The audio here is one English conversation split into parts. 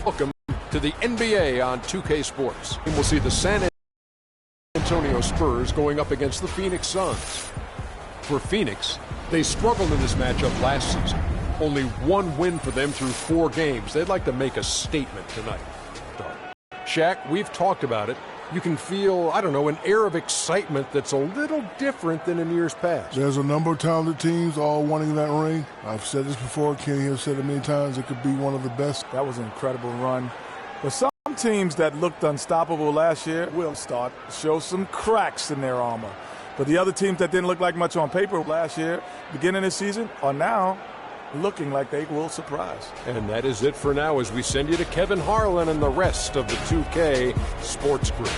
Welcome to the NBA on 2K Sports. And we'll see the San Antonio Spurs going up against the Phoenix Suns. For Phoenix, they struggled in this matchup last season. Only one win for them through 4 games. They'd like to make a statement tonight. Shaq, we've talked about it. You can feel, I don't know, an air of excitement that's a little different than in years past. There's a number of talented teams all wanting that ring. I've said this before. Kenny has said it many times. It could be one of the best. That was an incredible run. But some teams that looked unstoppable last year will start to show some cracks in their armor. But the other teams that didn't look like much on paper last year, beginning of the season, are now looking like they will surprise. And that is it for now as we send you to Kevin Harlan and the rest of the 2K Sports Group.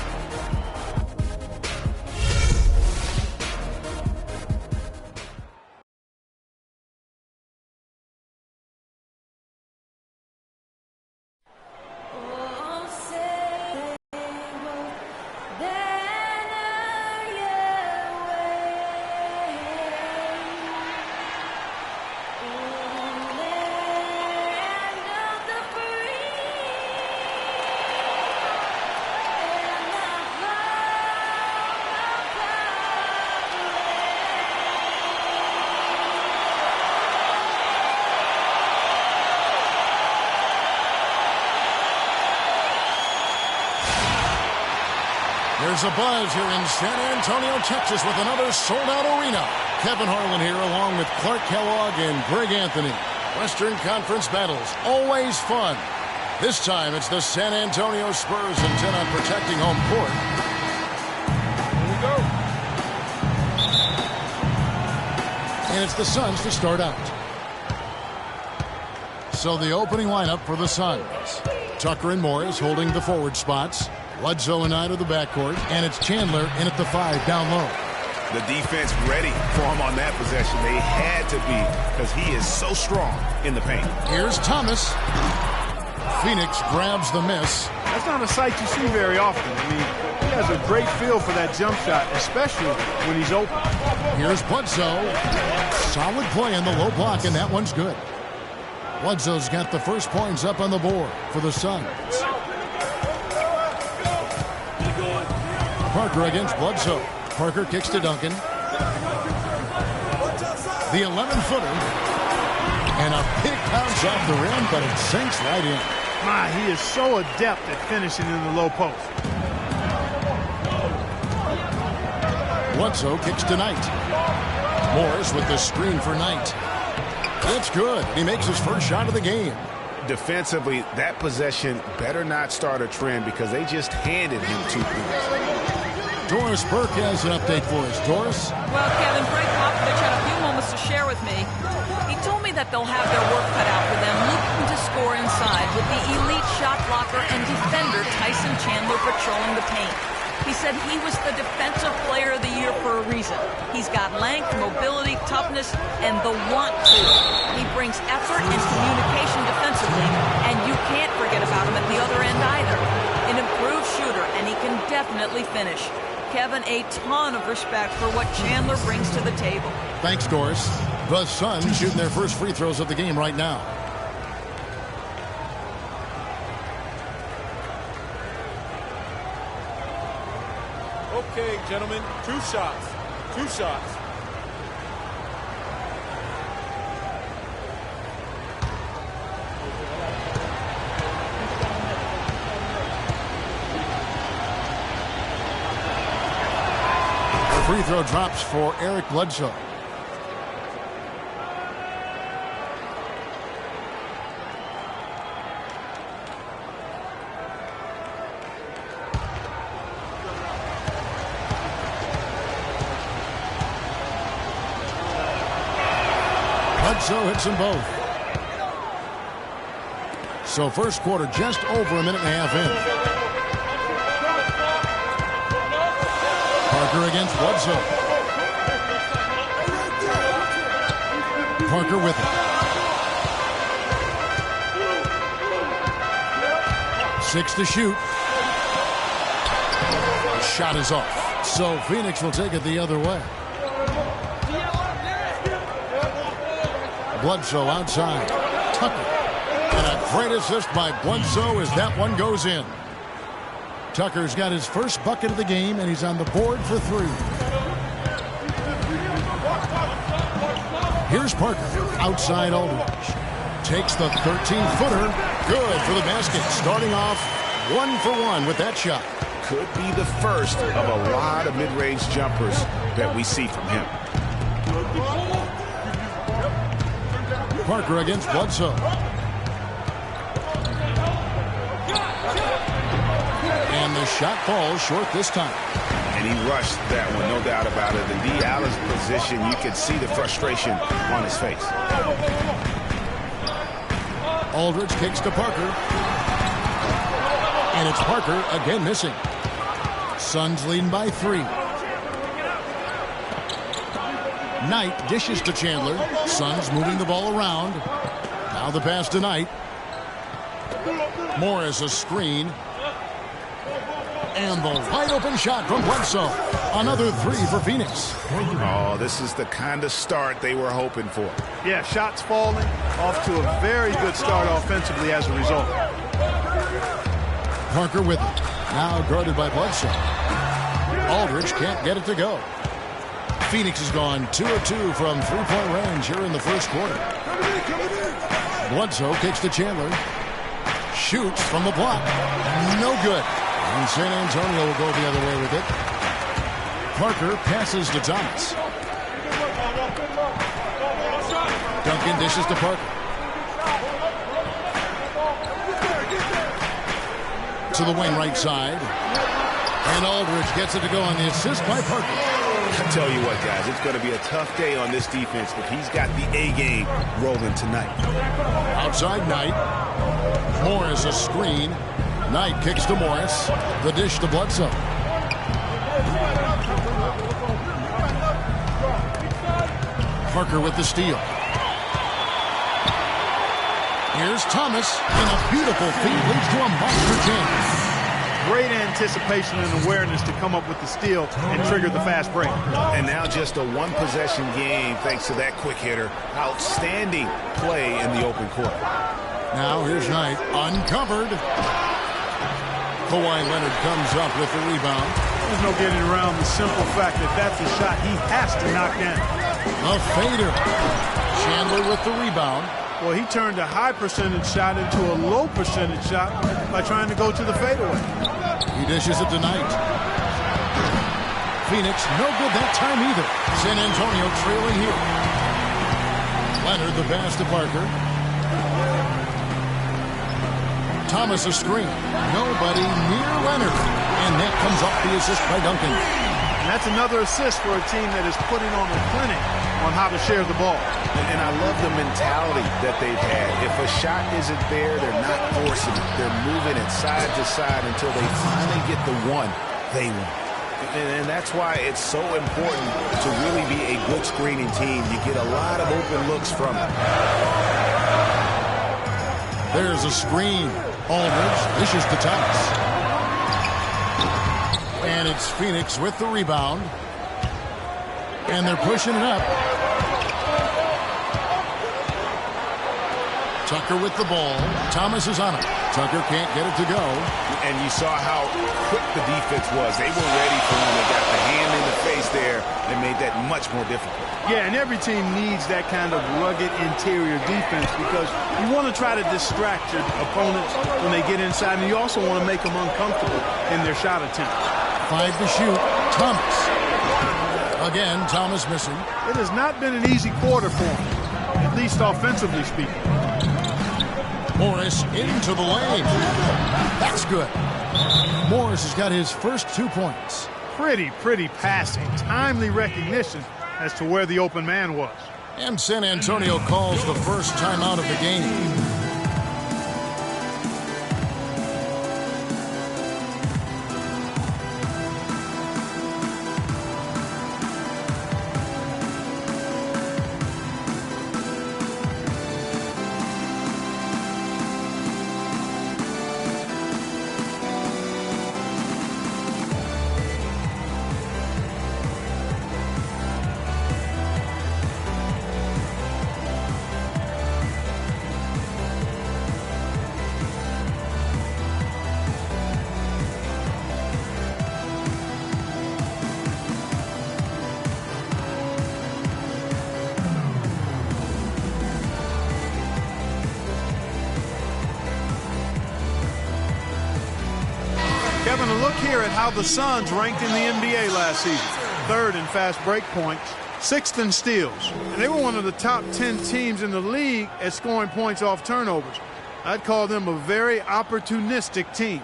There's a buzz here in San Antonio, Texas with another sold-out arena. Kevin Harlan here along with Clark Kellogg and Greg Anthony. Western Conference battles, always fun. This time it's the San Antonio Spurs intent on protecting home court. Here we go. And it's the Suns to start out. So the opening lineup for the Suns. Tucker and Morris holding the forward spots. Bledsoe and Knight of the backcourt, and it's Chandler in at the 5 down low. The defense ready for him on that possession. They had to be because he is so strong in the paint. Here's Thomas. Phoenix grabs the miss. That's not a sight you see very often. I mean, he has a great feel for that jump shot, especially when he's open. Here's Bledsoe. Solid play in the low block, and that one's good. Bledsoe's got the first points up on the board for the Suns. Parker against Bledsoe. Parker kicks to Duncan. The 11-footer. And a big bounce off the rim, but it sinks right in. My, he is so adept at finishing in the low post. Bledsoe kicks to Knight. Morris with the screen for Knight. That's good. He makes his first shot of the game. Defensively, that possession better not start a trend because they just handed him 2 points. Doris Burke has an update for us. Doris? Well, Kevin, Greg Popovich had a few moments to share with me. He told me that they'll have their work cut out for them looking to score inside with the elite shot blocker and defender Tyson Chandler patrolling the paint. He said he was the defensive player of the year for a reason. He's got length, mobility, toughness, and the want to. He brings effort and communication defensively, and you can't forget about him at the other end either. An improved shooter, and he can definitely finish. Kevin, a ton of respect for what Chandler brings to the table. Thanks, Doris. The Suns shooting their first free throws of the game right now. Okay, gentlemen, 2 shots. 2 shots. Free throw drops for Eric Bledsoe. Bledsoe hits them both. So first quarter just over a minute and a half in. Parker against Bledsoe. Parker with it. 6 to shoot. The shot is off. So Phoenix will take it the other way. Bledsoe outside. Tucker. And a Great assist by Bledsoe as that one goes in. Tucker's got his first bucket of the game, and he's on the board for 3. Here's Parker, outside Aldridge. Takes the 13-footer. Good for the basket. Starting off 1 for 1 with that shot. Could be the first of a lot of mid-range jumpers that we see from him. Parker against Bledsoe. And the shot falls short this time. And he rushed that one, no doubt about it. In D. Allen's position, you could see the frustration on his face. Aldridge kicks to Parker. And it's Parker again missing. Suns leading by 3. Knight dishes to Chandler. Suns moving the ball around. Now the pass to Knight. Morris a screen. And the wide open shot from Bledsoe. Another 3 for Phoenix. Oh, this is the kind of start they were hoping for. Yeah, shots falling. Off to a very good start offensively as a result. Parker with it. Now guarded by Bledsoe. Aldridge can't get it to go. Phoenix has gone 2 of 2 from 3-point range here in the first quarter. Bledsoe kicks to Chandler. Shoots from the block. No good. And San Antonio will go the other way with it. Parker passes to Thomas. Duncan dishes to Parker. To the wing right side. And Aldridge gets it to go on the assist by Parker. I tell you what, guys, it's going to be a tough day on this defense, but he's got the A game rolling tonight. Outside Knight. Morris a screen. Knight kicks to Morris. The dish to Bledsoe. Parker with the steal. Here's Thomas, and a beautiful feed leads to a monster chance. Great anticipation and awareness to come up with the steal and trigger the fast break. And now just a one-possession game thanks to that quick hitter. Outstanding play in the open court. Now here's Knight, uncovered. Kawhi Leonard comes up with the rebound. There's no getting around the simple fact that that's a shot he has to knock down. A fader. Chandler with the rebound. Well, he turned a high percentage shot into a low percentage shot by trying to go to the fadeaway. He dishes it to Knight. Phoenix, no good that time either. San Antonio trailing here. Leonard the pass to Parker. Thomas a screen. Nobody near Leonard. And that comes off the assist by Duncan. And that's another assist for a team that is putting on a clinic on how to share the ball. And I love the mentality that they've had. If a shot isn't there, they're not forcing it. They're moving it side to side until they finally get the one they want. And that's why it's so important to really be a good screening team. You get a lot of open looks from it. There's a screen. Aldridge dishes to Thomas. And it's Phoenix with the rebound. And they're pushing it up. Tucker with the ball. Thomas is on it. Tucker can't get it to go. And you saw how quick the defense was. They were ready for him. They got the hand in the face there and made that much more difficult. Yeah, and every team needs that kind of rugged interior defense because you want to try to distract your opponents when they get inside, and you also want to make them uncomfortable in their shot attempts. 5 to shoot. Thomas. Again, Thomas missing. It has not been an easy quarter for him, at least offensively speaking. Morris into the lane. That's good. Morris has got his first 2 points. Pretty passing. Timely recognition as to where the open man was. And San Antonio calls the first timeout of the game. Kevin, a look here at how the Suns ranked in the NBA last season. 3rd in fast break points, 6th in steals. And they were one of the top 10 teams in the league at scoring points off turnovers. I'd call them a very opportunistic team.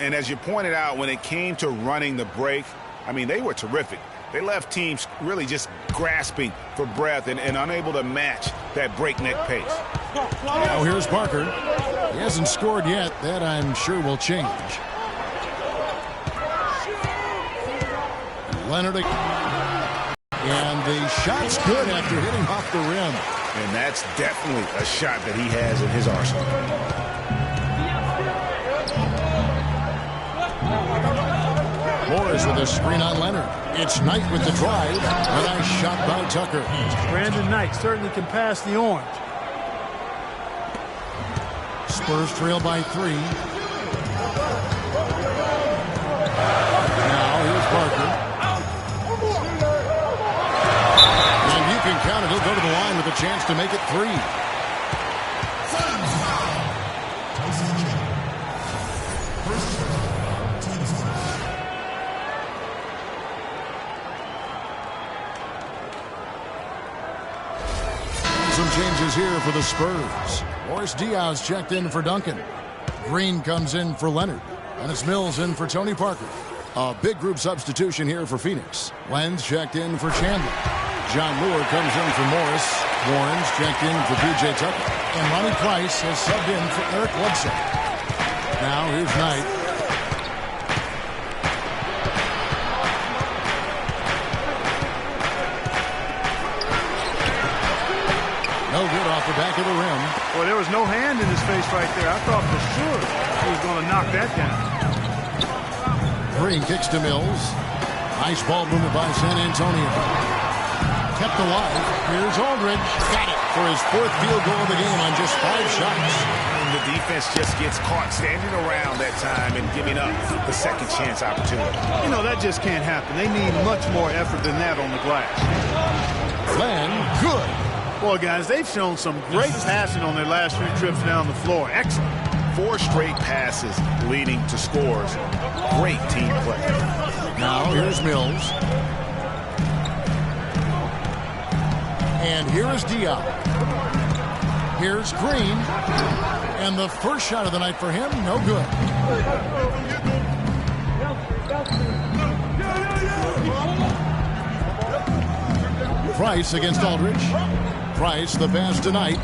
And as you pointed out, when it came to running the break, I mean, they were terrific. They left teams really just grasping for breath and unable to match that breakneck pace. Now here's Parker. He hasn't scored yet. That, I'm sure, will change. Leonard. And the shot's good after hitting off the rim. And that's definitely a shot that he has in his arsenal. Morris with a screen on Leonard. It's Knight with the drive. A nice shot by Tucker. Brandon Knight certainly can pass the orange. Spurs trail by 3. Now here's Parker. And you can count it. He'll go to the line with a chance to make it 3. Some changes here for the Spurs. Morris Diaz checked in for Duncan. Green comes in for Leonard. And it's Mills in for Tony Parker. A big group substitution here for Phoenix. Lenz checked in for Chandler. John Moore comes in for Morris. Warren's checked in for P.J. Tucker. And Ronnie Price has subbed in for Eric Bledsoe. Now here's Knight. No good off the back of the rim. Well, there was no hand in his face right there. I thought for sure he was going to knock that down. Green kicks to Mills. Nice ball movement by San Antonio. Kept alive. Here's Aldridge. Got it for his 4th field goal of the game on just 5 shots. And the defense just gets caught standing around that time and giving up the second chance opportunity. You know, that just can't happen. They need much more effort than that on the glass. Glenn, good. Boy, guys, they've shown some great passing on their last few trips down the floor. Excellent. 4 straight passes leading to scores. Great team play. Now here's Mills. And here is Diop. Here's Green. And the first shot of the night for him, no good. Price against Aldridge. Price, the pass tonight.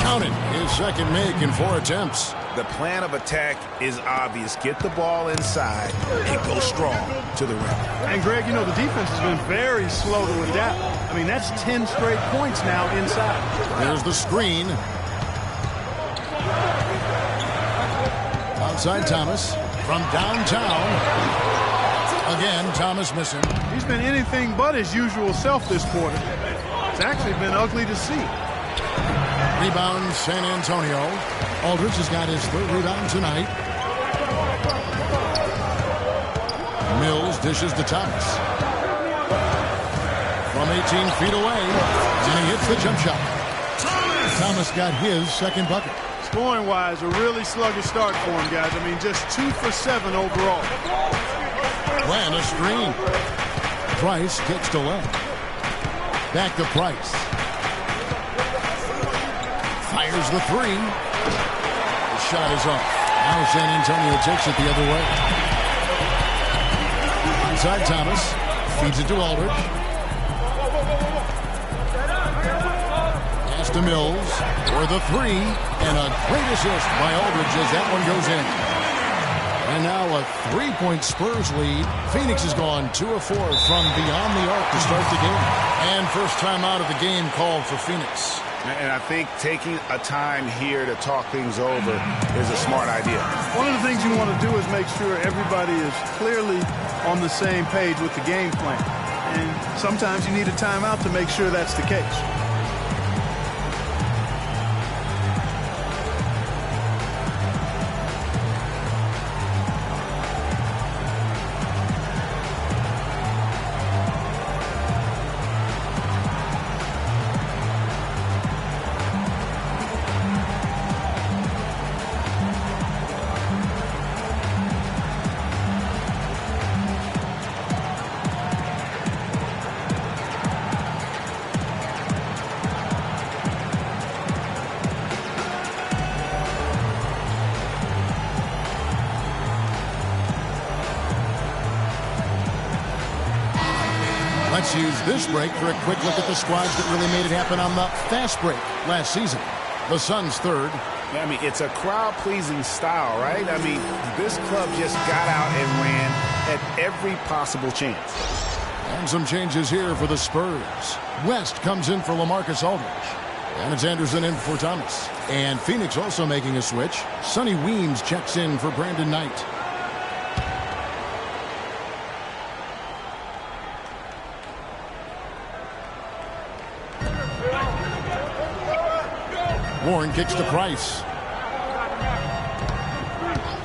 Counted. His second make in 4 attempts. The plan of attack is obvious. Get the ball inside and go strong to the rim. And, Greg, you know, the defense has been very slow to adapt. I mean, that's 10 straight points now inside. There's the screen. Outside Thomas from downtown. Again, Thomas missing. He's been anything but his usual self this quarter. It's actually been ugly to see. Rebound, San Antonio. Aldridge has got his 3rd rebound tonight. Mills dishes to Thomas. From 18 feet away. And he hits the jump shot. Thomas got his 2nd bucket. Scoring-wise, a really sluggish start for him, guys. I mean, just 2 for 7 overall. Ran a screen. Price kicks to left. Back to Price. Fires the 3. The shot is off. Now San Antonio takes it the other way. Inside Thomas. Feeds it to Aldridge. Pass to Mills for the 3. And a great assist by Aldridge as that one goes in. And now a 3-point Spurs lead. Phoenix has gone 2 of 4 from beyond the arc to start the game. And first time out of the game called for Phoenix. And I think taking a time here to talk things over is a smart idea. One of the things you want to do is make sure everybody is clearly on the same page with the game plan. And sometimes you need a timeout to make sure that's the case. use this break for a quick look at the squads that really made it happen on the fast break last season. The Suns third. I mean, it's a crowd-pleasing style, right? I mean, this club just got out and ran at every possible chance. And some changes here for the Spurs. West comes in for LaMarcus Aldridge. And it's Anderson in for Thomas. And Phoenix also making a switch. Sonny Weems checks in for Brandon Knight. Warren kicks to Price.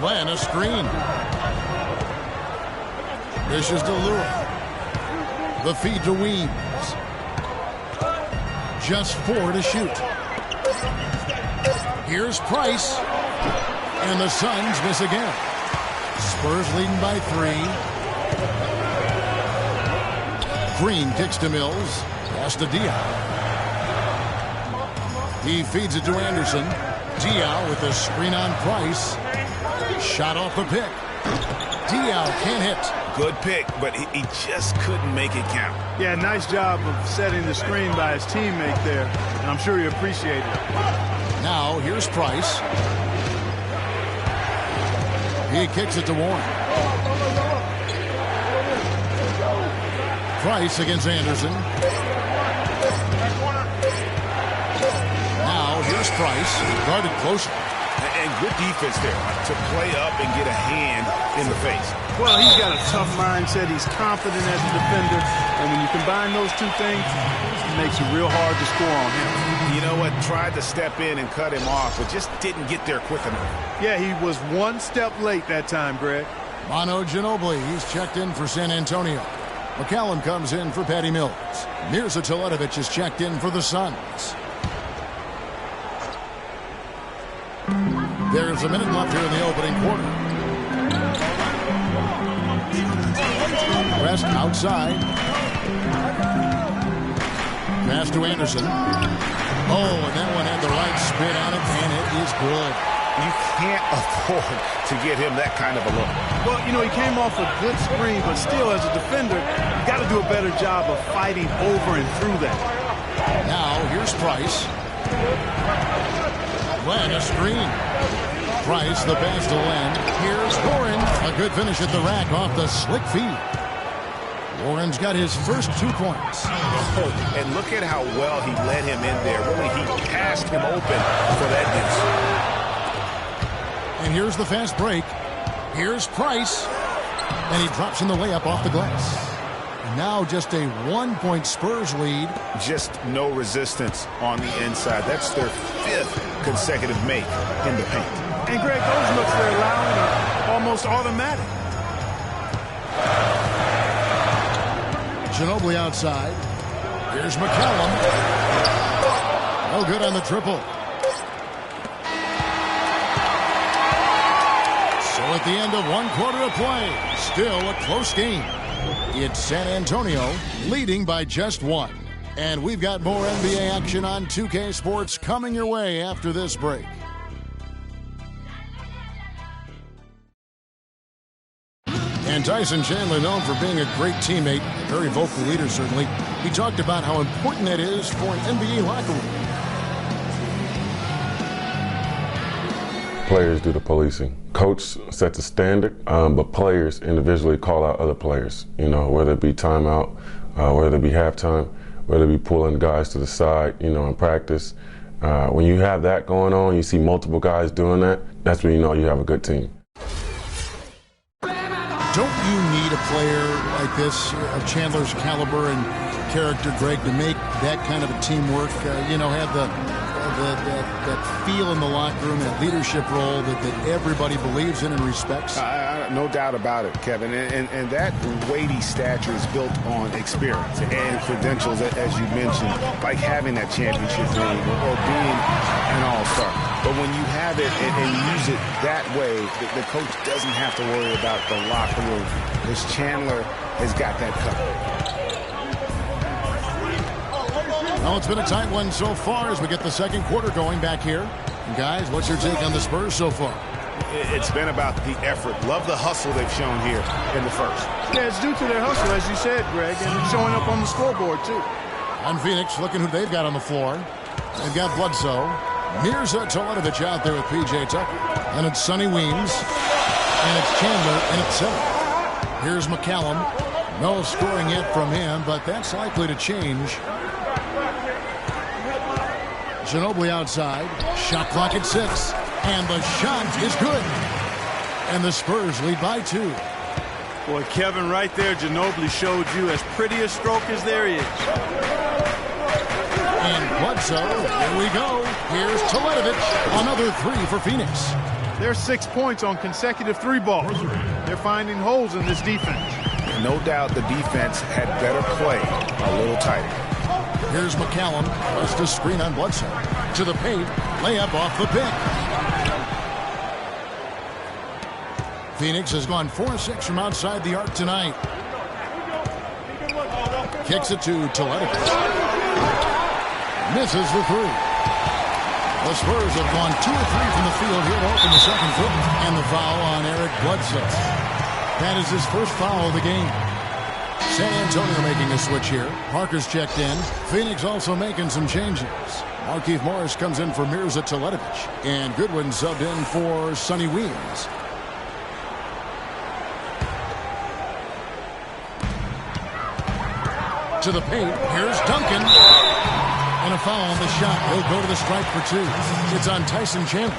Glenn a screen. Dishes to Lewis. The feed to Weems. Just 4 to shoot. Here's Price. And the Suns miss again. Spurs leading by 3. Green kicks to Mills. Pass to Diaw. He feeds it to Anderson. Diaw with the screen on Price. Shot off the pick. Diaw can't hit. Good pick, but he just couldn't make it count. Yeah, nice job of setting the screen by his teammate there, and I'm sure he appreciated it. Now here's Price. He kicks it to Warren. Price against Anderson. Now here's Price, guarded closer. And good defense there to play up and get a hand in the face. Well, he's got a tough mindset. He's confident as a defender. And when you combine those two things, it makes it real hard to score on him. You know what? Tried to step in and cut him off, but just didn't get there quick enough. Yeah, he was one step late that time, Greg. Manu Ginobili, he's checked in for San Antonio. McCallum comes in for Patty Mills. Mirza Teletovic is checked in for the Suns. There's a minute left here in the opening quarter. West outside. Pass to Anderson. Oh, and that one had the right spin on it, and it is good. You can't afford to get him that kind of a look. Well, you know, he came off a good screen, but still, as a defender, you got to do a better job of fighting over and through that. Now, here's Price. Len, a screen. Price, the pass to Len. Here's Warren. A good finish at the rack off the slick feed. Warren's got his first 2 points. Oh, and look at how well he led him in there. Really, he passed him open for that deuce. And here's the fast break. Here's Price. And he drops in the layup off the glass. And now just a 1-point Spurs lead. Just no resistance on the inside. That's their 5th consecutive make in the paint. And, Greg, those looks they're allowing are almost automatic. Ginobili outside. Here's McCallum. No good on the triple. So at the end of 1 quarter of play, still a close game. It's San Antonio leading by just 1. And we've got more NBA action on 2K Sports coming your way after this break. And Tyson Chandler, known for being a great teammate, a very vocal leader certainly, he talked about how important that is for an NBA locker room. Players do the policing. Coach sets a standard, but players individually call out other players. You know, whether it be timeout, whether it be halftime, whether it be pulling guys to the side, you know, in practice. When you have that going on, you see multiple guys doing that, that's when you know you have a good team. Don't you need a player like this, of Chandler's caliber and character, Greg, to make that kind of a teamwork, you know, have that feel in the locker room, that leadership role that everybody believes in and respects? No doubt about it, Kevin. And that weighty stature is built on experience and credentials, as you mentioned, like having that championship ring or being an all-star. But when you have it and use it that way, the coach doesn't have to worry about the locker room, because Chandler has got that covered. Well, it's been a tight one so far as we get the second quarter going back here. And guys, what's your take on the Spurs so far? It's been about the effort. Love the hustle they've shown here in the first. Yeah, it's due to their hustle, as you said, Greg, and it's showing up on the scoreboard, too. On Phoenix, looking who they've got on the floor. They've got Bledsoe. Mirza Teletovic out there with P.J. Tucker. And it's Sonny Weems. And it's Chandler in at 7. Here's McCallum. No scoring yet from him, but that's likely to change. Ginobili outside. Shot clock at 6. And the shot is good. And the Spurs lead by 2. Boy, Kevin, right there, Ginobili showed you as pretty a stroke as there is. And Bledsoe, here we go. Here's Teletovic. Another 3 for Phoenix. There's 6 points on consecutive 3 balls. They're finding holes in this defense. No doubt the defense had better play a little tighter. Here's McCallum. Just a screen on Bledsoe. To the paint. Layup off the pick. Phoenix has gone 4-6 from outside the arc tonight. Kicks it to Teletovic. Misses the 3. The Spurs have gone 2 of 3 from the field here to open the second quarter. And the foul on Eric Bledsoe. That is his first foul of the game. San Antonio making a switch here. Parker's checked in. Phoenix also making some changes. Markieff Morris comes in for Mirza Teletovic. And Goodwin subbed in for Sonny Weems. To the paint. Here's Duncan. And a foul on the shot. He'll go to the stripe for 2. It's on Tyson Chandler.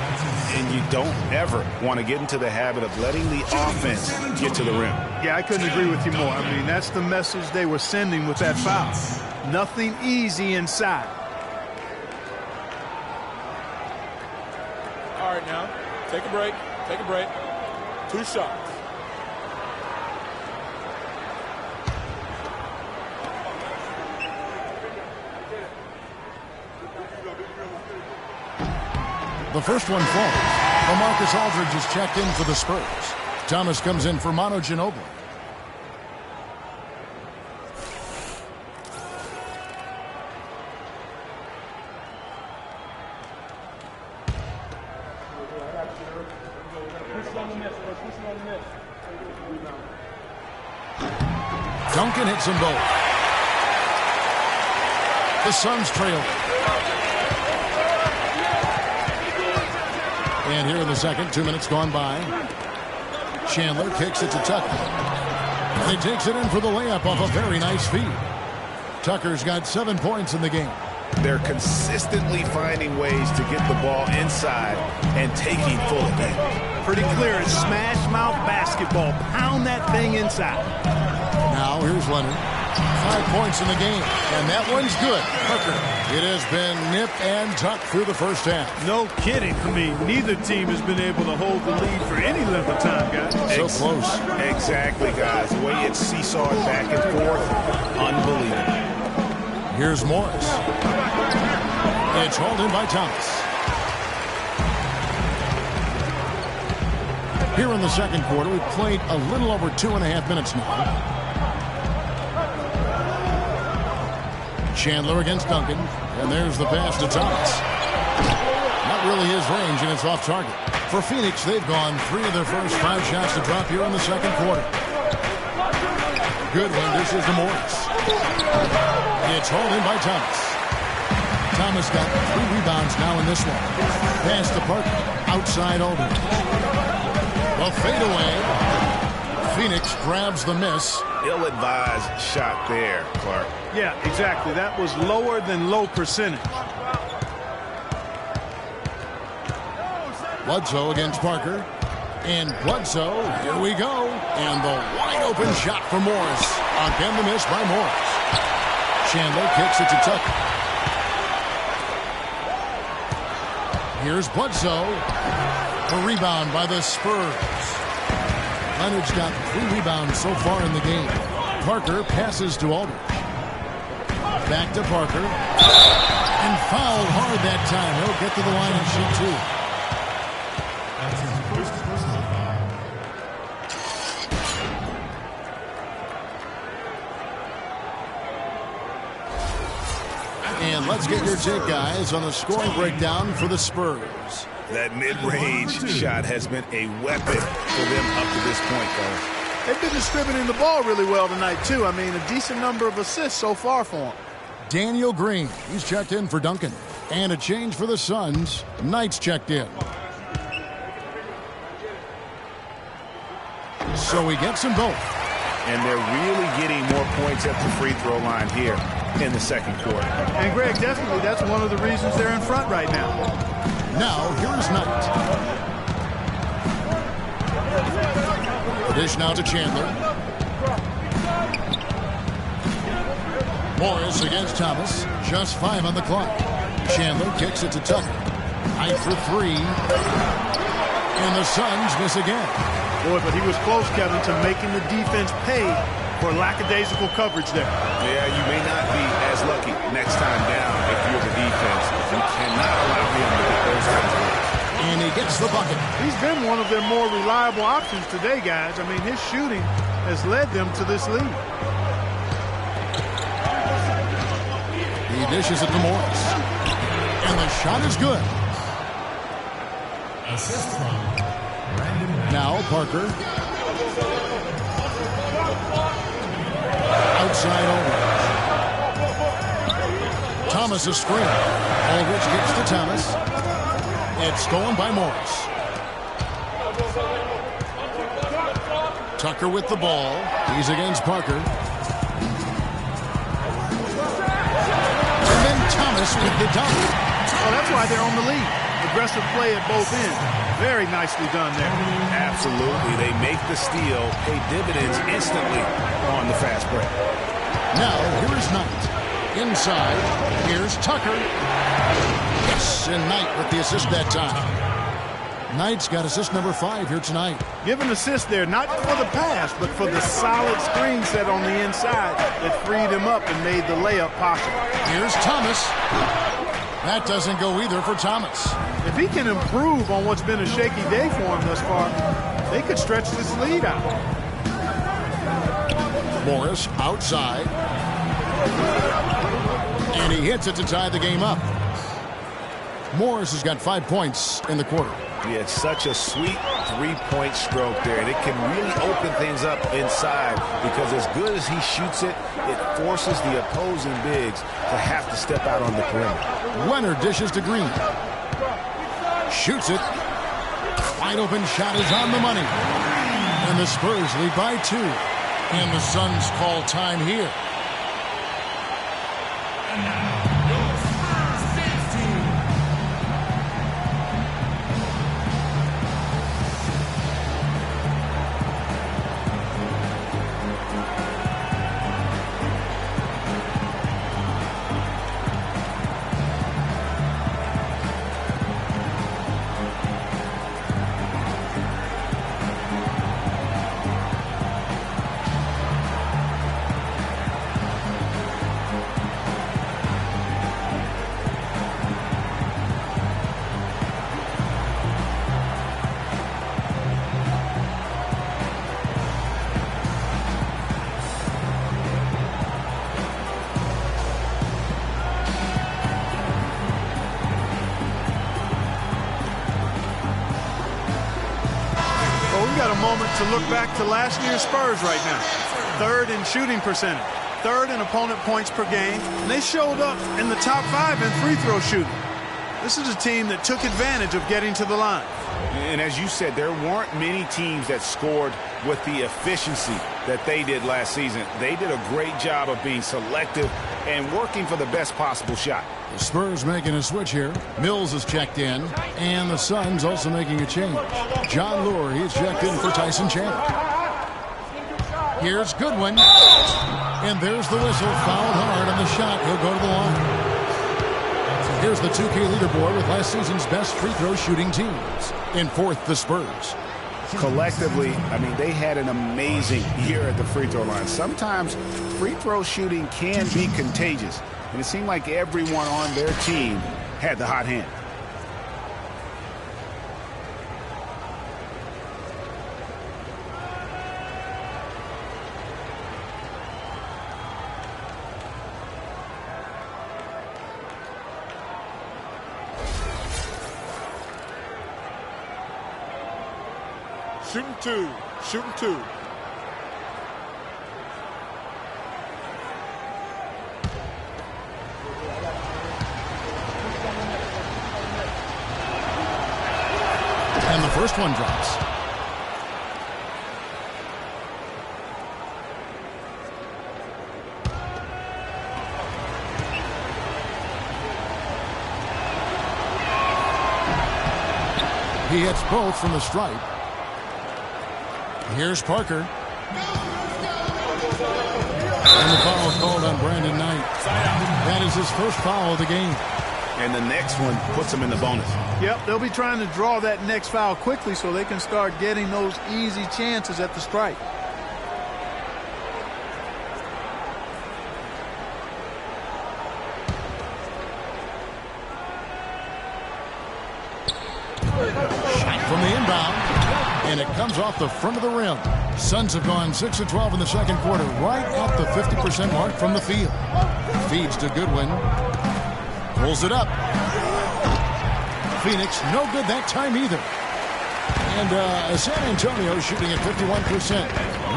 And you don't ever want to get into the habit of letting the offense get to the rim. Yeah, I couldn't agree with you more. I mean, that's the message they were sending with that foul. Nothing easy inside. All right, now, take a break. Take a break. 2 shots. The first one falls. LaMarcus Aldridge is checked in for the Spurs. Thomas comes in for Manu Ginobili. Duncan hits them both. The Suns trail. And here in the second, 2 minutes gone by. Chandler kicks it to Tucker. And he takes it in for the layup off a very nice feed. Tucker's got 7 points in the game. They're consistently finding ways to get the ball inside and taking full advantage. Pretty clear. It's smash mouth basketball. Pound that thing inside. Now here's Leonard. 5 points in the game. And that one's good. Tucker. It has been nip and tuck through the first half. No kidding. I mean, neither team has been able to hold the lead for any length of time, guys. So close. Exactly, guys. The way it's seesawed back and forth, unbelievable. Here's Morris. It's hauled in by Thomas. Here in the second quarter, we've played a little over 2.5 minutes now. Chandler against Duncan. And there's the pass to Thomas. Not really his range, and it's off target. For Phoenix, they've gone 3 of their first 5 shots to drop here in the second quarter. Good one. This is to Morris. It's hauled in by Thomas. Thomas got 3 rebounds now in this one. Pass to Parker. Outside Aldridge. A fadeaway. Phoenix grabs the miss. Ill-advised shot there, Clark. Yeah, exactly. That was lower than low percentage. Bledsoe against Parker. And Bledsoe, here we go. And the wide open shot for Morris. Again the miss by Morris. Chandler kicks it to Tucker. Here's Bledsoe. A rebound by the Spurs. Leonard's got 3 rebounds so far in the game. Parker passes to Aldridge. Back to Parker. And fouled hard that time. He'll get to the line and shoot 2. And let's get your take, guys, on the scoring breakdown for the Spurs. That mid-range shot has been a weapon for them up to this point, though. They've been distributing the ball really well tonight, too. I mean, a decent number of assists so far for them. Daniel Green, he's checked in for Duncan. And a change for the Suns. Knight's checked in. So he gets them both. And they're really getting more points at the free throw line here in the second quarter. And, Greg, definitely that's one of the reasons they're in front right now. Now, here's Knight. The dish now to Chandler. Morris against Thomas. Just 5 on the clock. Chandler kicks it to Tucker. Knight for 3. And the Suns miss again. Boy, but he was close, Kevin, to making the defense pay for lackadaisical coverage there. Yeah, you may not be as lucky next time down if you're the defense. You cannot allow him to get those kinds of goals. And he gets the bucket. He's been one of their more reliable options today, guys. I mean, his shooting has led them to this lead. He dishes it to Morris. And the shot is good. Assist from now Parker. Outside Aldridge. Thomas a screen. Aldridge kicks to Thomas. It's stolen by Morris. Tucker with the ball. He's against Parker. And then Thomas with the dunk. Well, that's why they're on the lead. Aggressive play at both ends. Very nicely done there. Absolutely. They make the steal, pay dividends instantly on the fast break. Now, here's Knight. Inside, here's Tucker. Yes, and Knight with the assist that time. Knight's got assist number 5 here tonight. Give an assist there, not for the pass, but for the solid screen set on the inside that freed him up and made the layup possible. Here's Thomas. That doesn't go either for Thomas. If he can improve on what's been a shaky day for him thus far, they could stretch this lead out. Morris outside. And he hits it to tie the game up. Morris has got 5 points in the quarter. He had such a sweet three-point stroke there, and it can really open things up inside because as good as he shoots it, it forces the opposing bigs to have to step out on the perimeter. Leonard dishes to Green. Shoots it. Wide open shot is on the money. And the Spurs lead by 2. And the Suns call time here. To look back to last year's Spurs right now. 3rd in shooting percentage, 3rd in opponent points per game, and they showed up in the top 5 in free throw shooting. This is a team that took advantage of getting to the line. And as you said, there weren't many teams that scored with the efficiency that they did last season. They did a great job of being selective and working for the best possible shot. The Spurs making a switch here. Mills is checked in, and the Suns also making a change. John Lure, he's checked in for Tyson Chandler. Here's Goodwin, and there's the whistle. Fouled hard on the shot. He'll go to the line. Here's the 2K leaderboard with last season's best free throw shooting teams. In 4th, the Spurs. Collectively, I mean, they had an amazing year at the free throw line. Sometimes free throw shooting can be contagious. And it seemed like everyone on their team had the hot hand. Shooting two. Shooting two. And the first one drops. He hits both from the stripe. Here's Parker. And the foul called on Brandon Knight. That is his first foul of the game. And the next one puts him in the bonus. Yep, they'll be trying to draw that next foul quickly so they can start getting those easy chances at the stripe. From the inbound, and it comes off the front of the rim. Suns have gone 6 of 12 in the second quarter, right at the 50% mark from the field. Feeds to Goodwin. Pulls it up. Phoenix, no good that time either. And San Antonio shooting at 51%.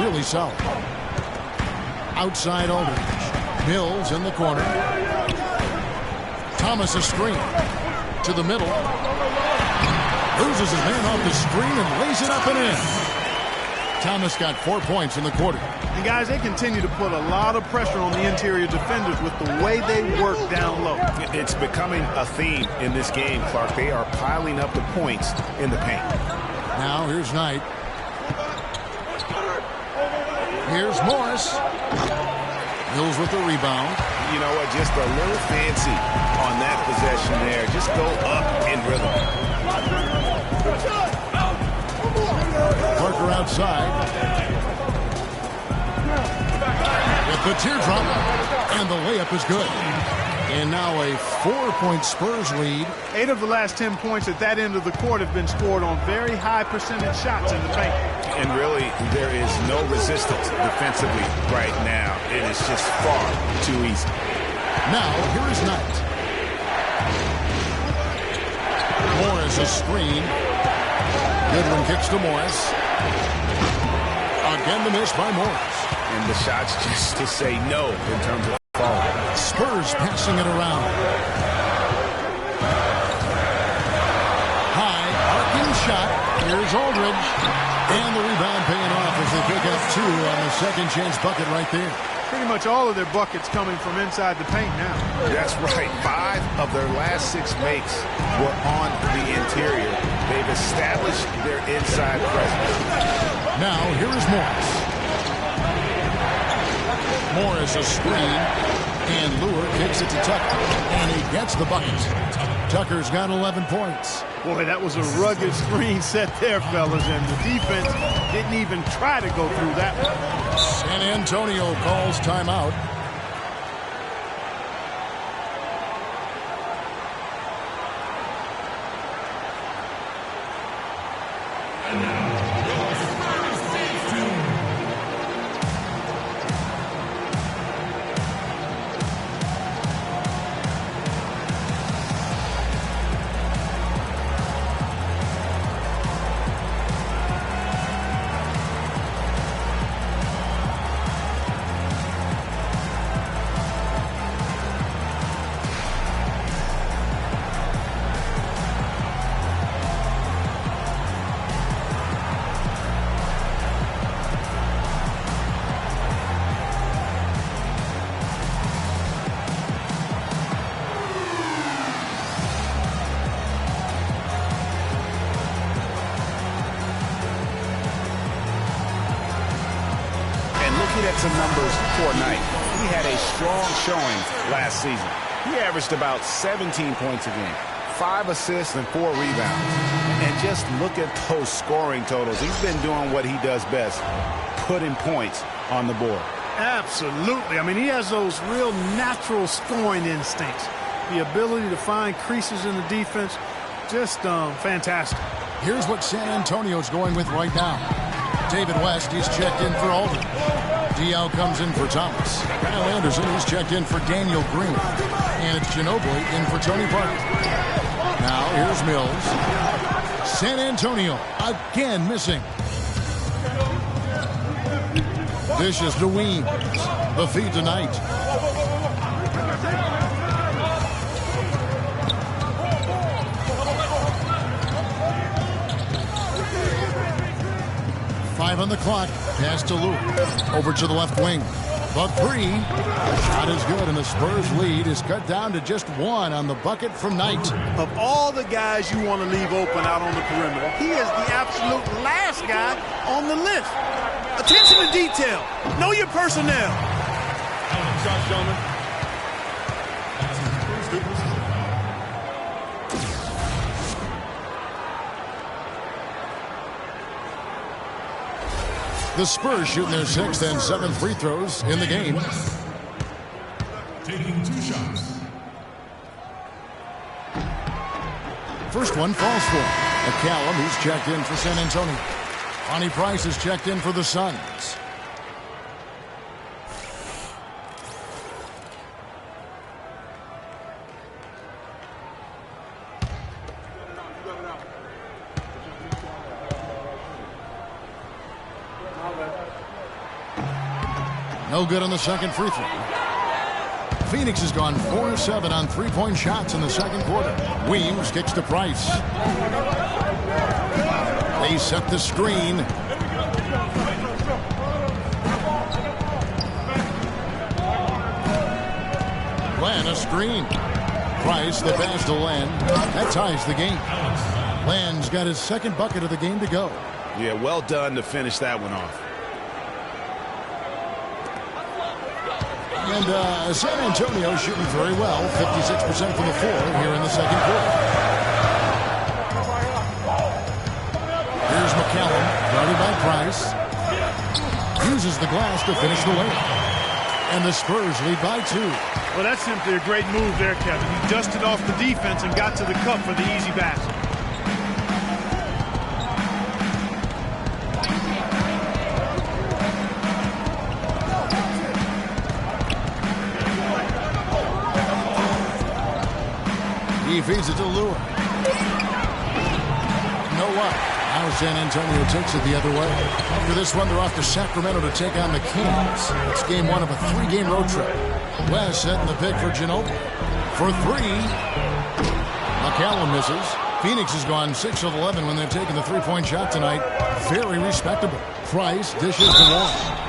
Really solid. Outside Aldridge. Mills in the corner. Thomas a screen. To the middle. Loses his man off the screen and lays it up and in. Thomas got 4 points in the quarter. And guys, they continue to put a lot of pressure on the interior defenders with the way they work down low. It's becoming a theme in this game, Clark. They are piling up the points in the paint. Now here's Knight. Here's Morris. Mills with the rebound. You know what? Just a little fancy on that possession there. Just go up in rhythm. Parker outside. With the teardrop. And the layup is good. And now a 4-point Spurs lead. 8 of the last 10 points at that end of the court have been scored on very high percentage shots in the paint. And really, there is no resistance defensively right now. It is just far too easy. Now, here is Knight. Morris a screen. Goodwin kicks to Morris. Again the miss by Morris. And the shot's just to say no in terms of fall. Spurs passing it around. High, arcing shot. Here's Aldridge. And the rebound paying off as they pick up 2 on the second chance bucket right there. Pretty much all of their buckets coming from inside the paint now. That's right. 5 of their last 6 makes were on the interior. They've established their inside presence. Now, here is Morris. Morris a screen. And Lure kicks it to Tucker. And he gets the bucket. Tucker's got 11 points. Boy, that was a rugged screen set there, fellas. And the defense didn't even try to go through that one. San Antonio calls timeout. At some numbers for Knight. He had a strong showing last season. He averaged about 17 points a game, 5 assists and 4 rebounds. And just look at those scoring totals. He's been doing what he does best, putting points on the board. Absolutely. I mean, he has those real natural scoring instincts. The ability to find creases in the defense, just fantastic. Here's what San Antonio's going with right now. David West, he's checked in for Aldridge. Diaw comes in for Thomas. Kyle Anderson, he's checked in for Daniel Green. And it's Ginobili in for Tony Parker. Now, here's Mills. San Antonio again missing. Dishes to Weems. The feed tonight. Five on the clock. Pass to Luke. Over to the left wing. The three. The shot is good, and the Spurs lead is cut down to just one on the bucket from Knight. Of all the guys you want to leave open out on the perimeter, he is the absolute last guy on the list. Attention to detail. Know your personnel. The Spurs shooting their sixth and seventh free throws in the game. Taking 2 shots. First one falls for McCallum, who's checked in for San Antonio. Lonnie Price is checked in for the Suns. No good on the second free throw. Phoenix has gone 4-7 on three-point shots in the second quarter. Weems kicks to Price. They set the screen. Len, a screen. Price, the pass to Len. That ties the game. Len's got his second bucket of the game to go. Yeah, well done to finish that one off. And San Antonio shooting very well, 56% from the floor here in the second quarter. Here's McCallum, guarded by Price. Uses the glass to finish the layup. And the Spurs lead by 2. Well, that's simply a great move there, Kevin. He dusted off the defense and got to the cup for the easy basket. He feeds it to Lure. No up. Now San Antonio takes it the other way. After this one, they're off to Sacramento to take on the Kings. It's game 1 of a 3-game road trip. West setting the pick for Ginobili. For 3. McCallum misses. Phoenix has gone 6 of 11 when they've taken the 3-point shot tonight. Very respectable. Price dishes to Warren.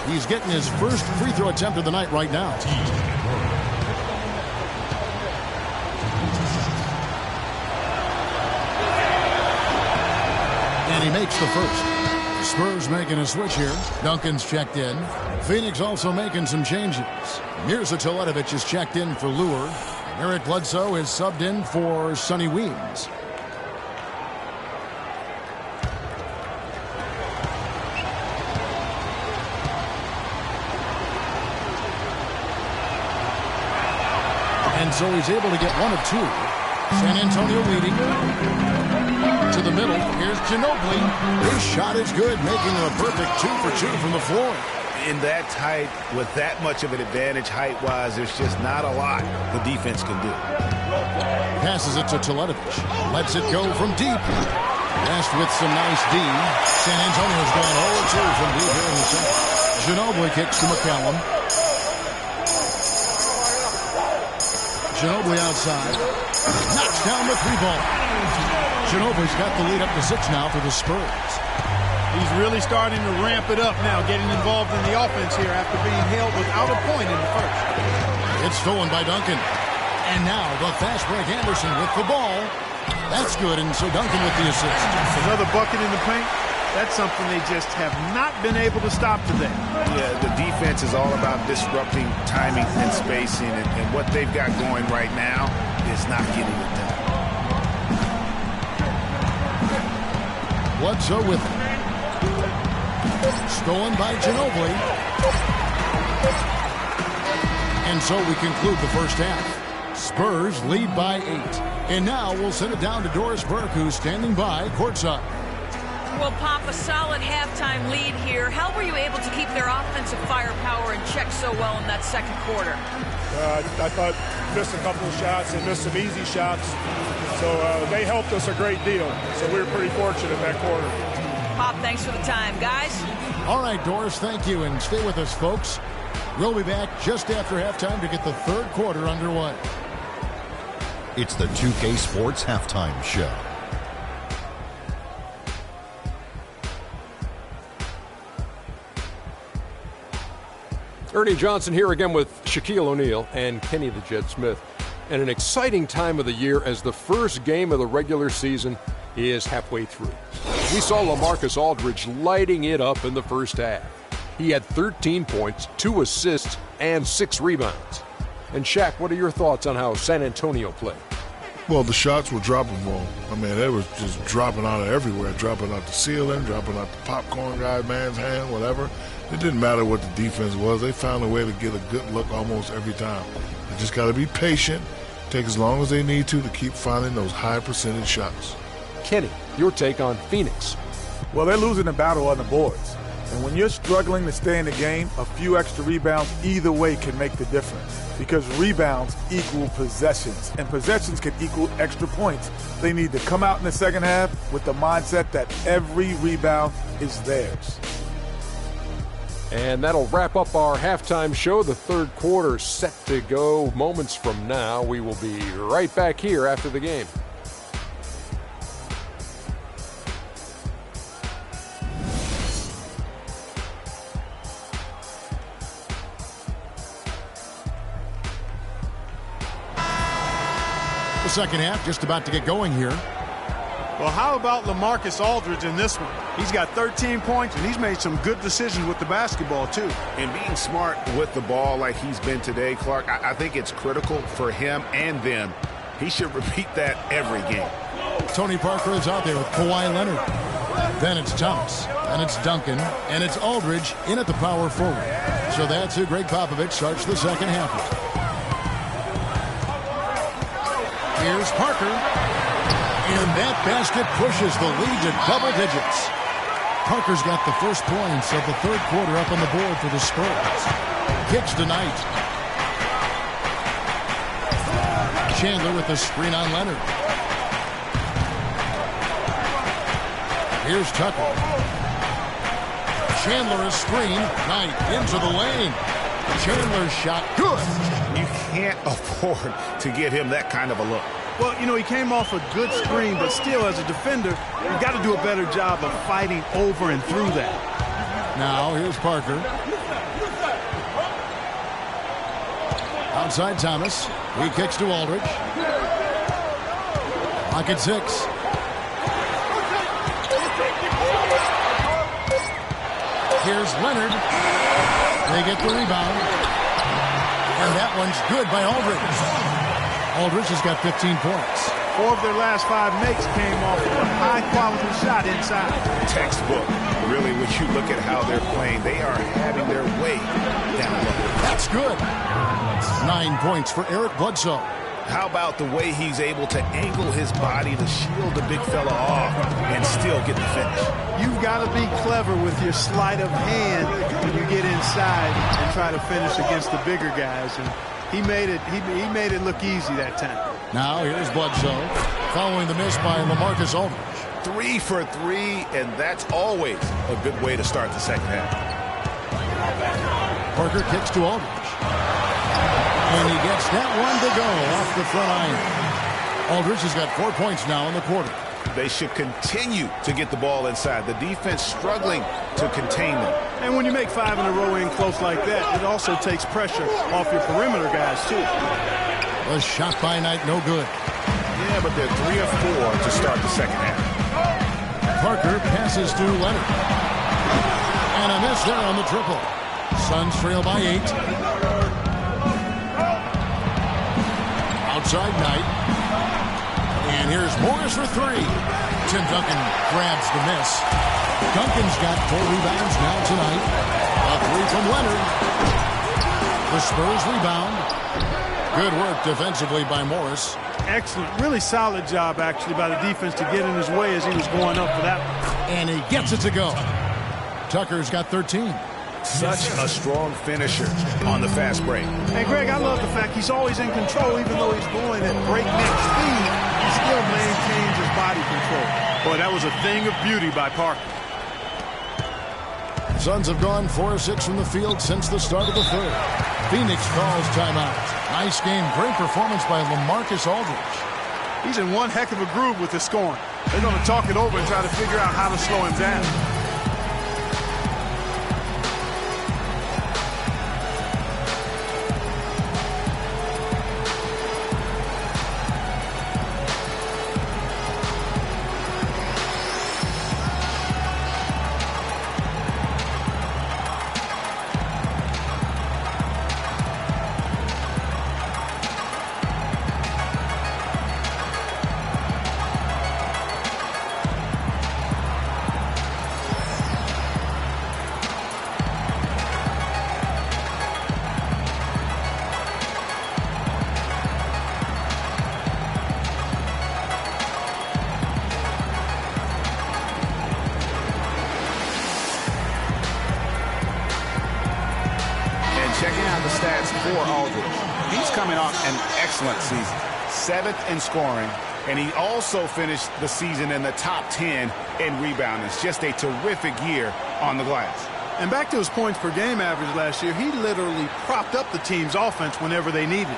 He's getting his first free throw attempt of the night right now. And he makes the first. Spurs making a switch here. Duncan's checked in. Phoenix also making some changes. Mirza Teletovic is checked in for Lure. Eric Bledsoe is subbed in for Sonny Weems. And so he's able to get 1 of 2. San Antonio leading. To the middle. Here's Ginobili. His shot is good, making a perfect 2 for 2 from the floor. In that tight, with that much of an advantage height-wise, there's just not a lot the defense can do. Passes it to Teletovic. Lets it go from deep. West with some nice D. San Antonio's gone 0-2 from deep here in the second. Ginobili kicks to McCallum. Ginobili outside. Knocks down the 3-ball. Ginobili's got the lead up to 6 now for the Spurs. He's really starting to ramp it up now, getting involved in the offense here after being held without a point in the first. It's stolen by Duncan. And now the fast break Anderson with the ball. That's good, and so Duncan with the assist. Another bucket in the paint. That's something they just have not been able to stop today. Yeah, the defense is all about disrupting timing and spacing, and what they've got going right now is not getting it done. Bledsoe with it. Stolen by Ginobili. And so we conclude the first half. Spurs lead by 8. And now we'll send it down to Doris Burke, who's standing by courtside. Well, Pop, a solid halftime lead here. How were you able to keep their offensive firepower in check so well in that second quarter? I thought missed a couple of shots and missed some easy shots. So they helped us a great deal. So we were pretty fortunate in that quarter. Pop, thanks for the time. Guys? All right, Doris, thank you. And stay with us, folks. We'll be back just after halftime to get the third quarter underway. It's the 2K Sports Halftime Show. Ernie Johnson here again with Shaquille O'Neal and Kenny the Jet Smith. And an exciting time of the year as the first game of the regular season is halfway through. We saw LaMarcus Aldridge lighting it up in the first half. He had 13 points, 2 assists, and 6 rebounds. And Shaq, what are your thoughts on how San Antonio played? Well, the shots were dropping for him. I mean, they was just dropping out of everywhere, dropping out the ceiling, dropping out the popcorn guy, man's hand, whatever. It didn't matter what the defense was. They found a way to get a good look almost every time. They just got to be patient, take as long as they need to keep finding those high percentage shots. Kenny, your take on Phoenix. Well, they're losing the battle on the boards. And when you're struggling to stay in the game, a few extra rebounds either way can make the difference. Because rebounds equal possessions, and possessions can equal extra points. They need to come out in the second half with the mindset that every rebound is theirs. And that'll wrap up our halftime show. The third quarter set to go moments from now. We will be right back here after the game. The second half just about to get going here. Well, how about LaMarcus Aldridge in this one? He's got 13 points, and he's made some good decisions with the basketball, too. And being smart with the ball like he's been today, Clark, I think it's critical for him and them. He should repeat that every game. Tony Parker is out there with Kawhi Leonard. Then it's Thomas, and it's Duncan, and it's Aldridge in at the power forward. So that's who Greg Popovich starts the second half with. Here's Parker. And that basket pushes the lead to double digits. Parker's got the first points of the third quarter up on the board for the Spurs. Kicks tonight. Chandler with the screen on Leonard. Here's Tucker. Chandler is screen. Knight into the lane. Chandler's shot good. You can't afford to get him that kind of a look. Well, you know, he came off a good screen, but still, as a defender, you've got to do a better job of fighting over and through that. Now, here's Parker. Outside Thomas. He kicks to Aldridge. Lock at 6. Here's Leonard. They get the rebound. And that one's good by Aldridge. Aldridge has got 15 points. 4 of their last 5 makes came off of a high-quality shot inside. Textbook. Really, when you look at how they're playing, they are having their way down low. That's good. 9 points for Eric Bledsoe. How about the way he's able to angle his body to shield the big fella off and still get the finish? You've got to be clever with your sleight of hand when you get inside and try to finish against the bigger guys. And he made it look easy that time. Now here's Bledsoe following the miss by LaMarcus Aldridge. 3 for 3, and that's always a good way to start the second half. Parker kicks to Aldridge. And he gets that one to go off the front iron. Aldridge has got 4 points now in the quarter. They should continue to get the ball inside. The defense struggling to contain them. And when you make 5 in a row in close like that, it also takes pressure off your perimeter guys, too. A shot by Knight, no good. Yeah, but they're 3 of 4 to start the second half. Parker passes to Leonard. And a miss there on the triple. Suns trail by 8. Outside Knight. And here's Morris for 3. Tim Duncan grabs the miss. Duncan's got 4 rebounds now tonight. A 3 from Leonard. The Spurs rebound. Good work defensively by Morris. Excellent. Really solid job, actually, by the defense to get in his way as he was going up for that one. And he gets it to go. Tucker's got 13. Such a strong finisher on the fast break. Hey, Greg, I love the fact he's always in control, even though he's going at breakneck speed. He still maintains his body control. Boy, that was a thing of beauty by Parker. Suns have gone 4 of 6 from the field since the start of the third. Phoenix calls timeout. Nice game. Great performance by LaMarcus Aldridge. He's in one heck of a groove with his scoring. They're going to talk it over and try to figure out how to slow him down. Checking out the stats for Aldridge. He's coming off an excellent season. 7th in scoring, and he also finished the season in the top 10 in rebounding. It's just a terrific year on the glass. And back to his points per game average last year, he literally propped up the team's offense whenever they needed it.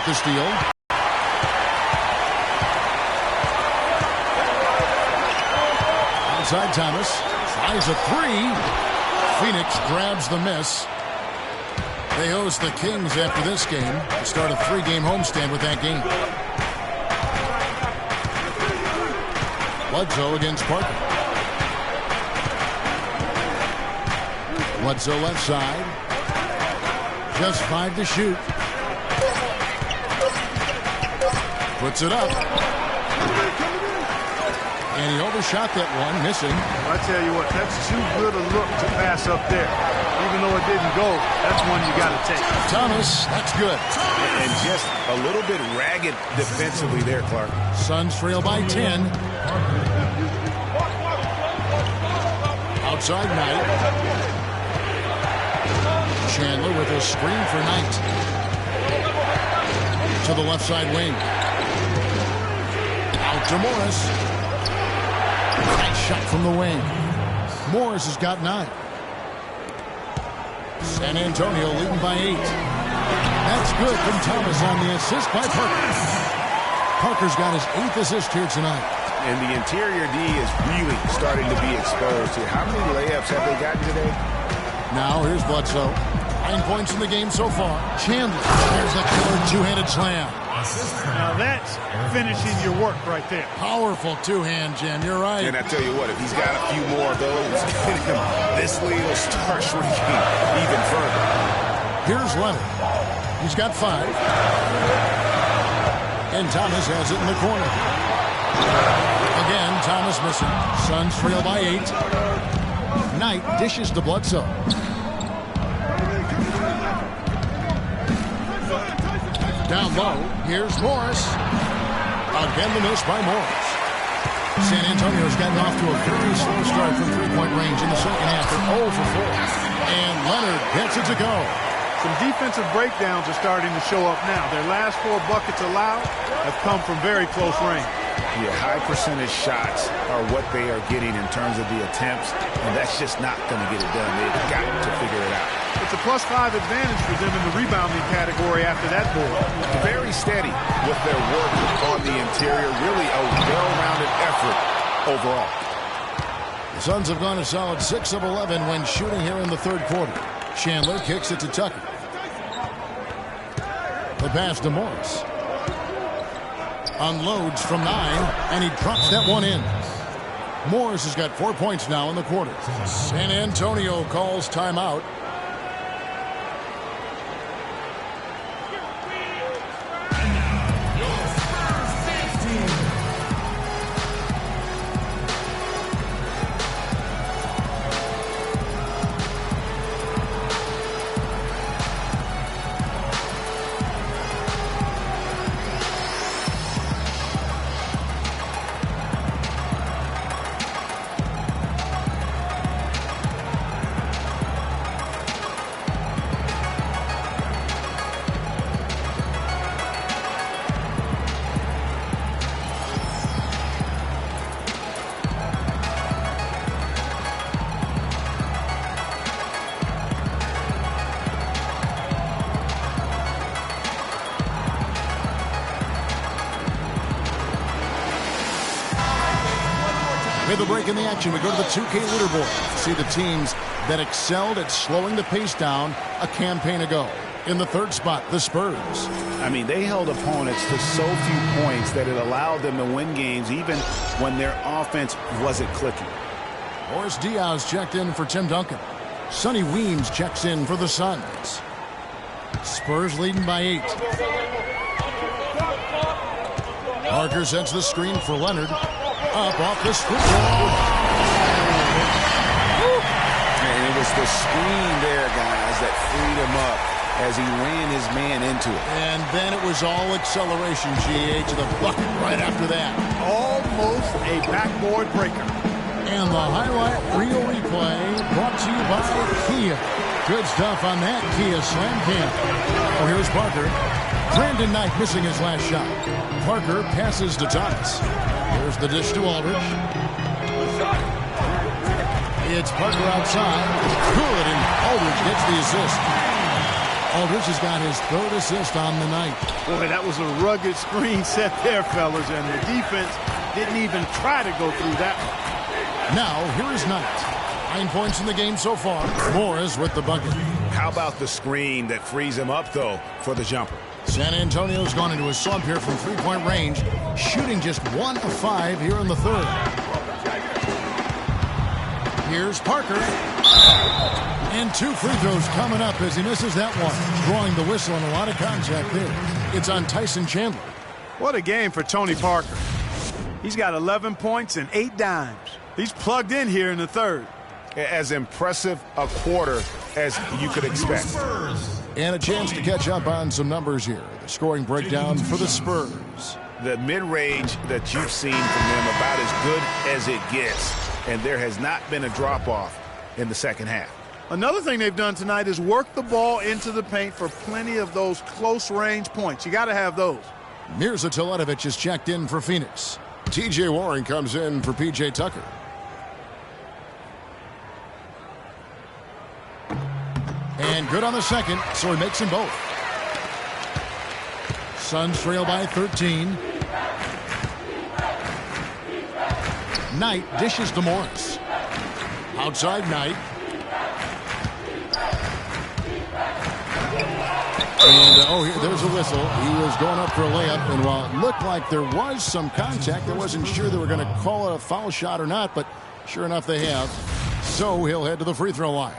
The steal. Outside Thomas. Fires a 3. Phoenix grabs the miss. They host the Kings after this game to start a 3-game homestand with that game. Bledsoe against Parker. Bledsoe left side. Just 5 to shoot. Puts it up. And he overshot that one, missing. I tell you what, that's too good a look to pass up there. Even though it didn't go, that's one you got to take. Thomas, that's good. And just a little bit ragged defensively there, Clark. Suns trail by 10. Outside Knight. Chandler with a screen for Knight. To the left side wing. Out to Morris. Nice shot from the wing. Morris has got 9. San Antonio leading by 8. That's good from Thomas on the assist by Parker. Parker's got his 8th assist here tonight. And the interior D is really starting to be exposed here. How many layups have they gotten today? Now here's Bledsoe. 9 points in the game so far. Chandler. There's the killer two-handed slam. Now that's finishing your work right there. Powerful two-hand jam. You're right. And I tell you what, if he's got a few more of those, this lead will start shrinking even further. Here's Leonard. He's got 5. And Thomas has it in the corner. Again, Thomas missing. Suns trail by 8. Knight dishes to Bledsoe. Down low, here's Morris. Again, the miss by Morris. San Antonio's gotten off to a very slow start from three-point range in the second half. They're 0 for 4. And Leonard gets it to go. Some defensive breakdowns are starting to show up now. Their last 4 buckets allowed have come from very close range. Yeah, high percentage shots are what they are getting in terms of the attempts, and that's just not going to get it done. They've got to figure it out. It's a +5 advantage for them in the rebounding category after that board. Very steady with their work on the interior. Really a well-rounded effort overall. The Suns have gone a solid 6 of 11 when shooting here in the third quarter. Chandler kicks it to Tucker. The pass to Morris. Unloads from 9, and he drops that one in. Morris has got 4 points now in the quarter. San Antonio calls timeout. With a break in the action, we go to the 2K leaderboard. See the teams that excelled at slowing the pace down a campaign ago. In the third spot, the Spurs. I mean, they held opponents to so few points that it allowed them to win games even when their offense wasn't clicking. Boris Diaz checked in for Tim Duncan. Sonny Weems checks in for the Suns. Spurs leading by 8. Parker sets the screen for Leonard. Up off the screen. And it was the screen there, guys, that freed him up as he ran his man into it. And then it was all acceleration, GA, to the bucket right after that. Almost a backboard breaker. And the highlight reel replay brought to you by Kia. Good stuff on that Kia Slam Cam. Oh, here's Parker. Brandon Knight missing his last shot. Parker passes to Thomas. Here's the dish to Aldridge. It's Parker outside. Good, and Aldridge gets the assist. Aldridge has got his third assist on the night. Boy, that was a rugged screen set there, fellas, and the defense didn't even try to go through that one. Now, here is Knight. 9 points in the game so far. Morris with the bucket. How about the screen that frees him up, though, for the jumper? San Antonio's gone into a slump here from three-point range, shooting just 1 of 5 here in the third. Here's Parker. And 2 free throws coming up as he misses that one. Drawing the whistle and a lot of contact there. It's on Tyson Chandler. What a game for Tony Parker. He's got 11 points and 8 dimes. He's plugged in here in the third. As impressive a quarter as you could expect. And a chance to catch up on some numbers here. The scoring breakdown for the Spurs. The mid-range that you've seen from them about as good as it gets. And there has not been a drop-off in the second half. Another thing they've done tonight is work the ball into the paint for plenty of those close-range points. You got to have those. Mirza Teletovic is checked in for Phoenix. T.J. Warren comes in for P.J. Tucker. And good on the second, so he makes them both. Suns trail by 13. Knight dishes to Morris. Outside Knight. And, there's a whistle. He was going up for a layup, and while it looked like there was some contact, I wasn't sure they were going to call it a foul shot or not, but sure enough they have. So he'll head to the free throw line.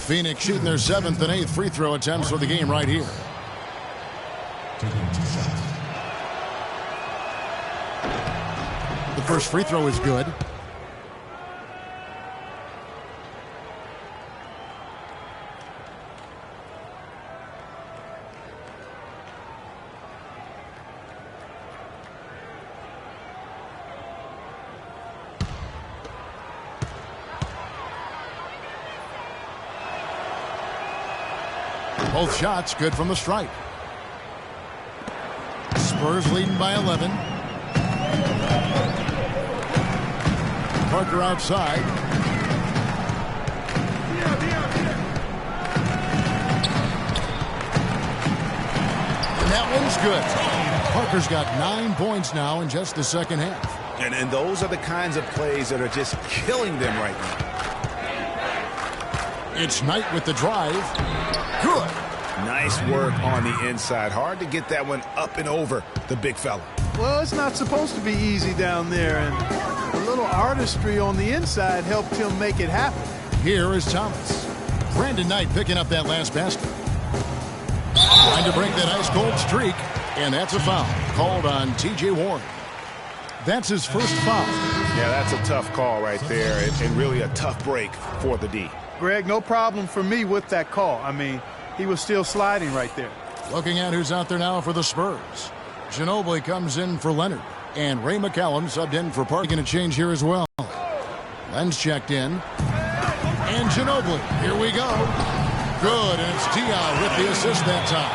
Phoenix shooting their 7th and 8th free throw attempts for the game right here. The first free throw is good. Both shots good from the stripe. Spurs leading by 11. Parker outside. And that one's good. Parker's got 9 points now in just the second half. And those are the kinds of plays that are just killing them right now. It's Knight with the drive. Good. Nice work on the inside. Hard to get that one up and over the big fella. Well, it's not supposed to be easy down there, and a little artistry on the inside helped him make it happen. Here is Thomas. Brandon Knight picking up that last basket. Trying to break that ice-cold streak, and that's a foul called on T.J. Warren. That's his first foul. Yeah, that's a tough call right there, and really a tough break for the D. Greg, no problem for me with that call. I mean, he was still sliding right there. Looking at who's out there now for the Spurs. Ginobili comes in for Leonard. And Ray McCallum subbed in for Parker. Going to change here as well. Len's checked in. And Ginobili. Here we go. Good. And it's Diaz with the assist that time.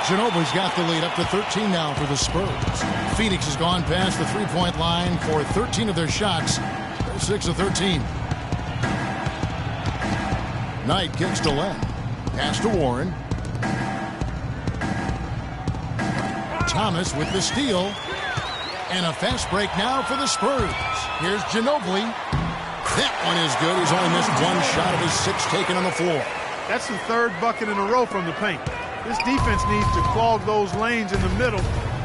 Ginobili's got the lead up to 13 now for the Spurs. Phoenix has gone past the three-point line for 13 of their shots. They're 6 of 13. Knight kicks to Len. Pass to Warren. Thomas with the steal. And a fast break now for the Spurs. Here's Ginobili. That one is good. He's only missed one shot of his 6 taken on the floor. That's the 3rd bucket in a row from the paint. This defense needs to clog those lanes in the middle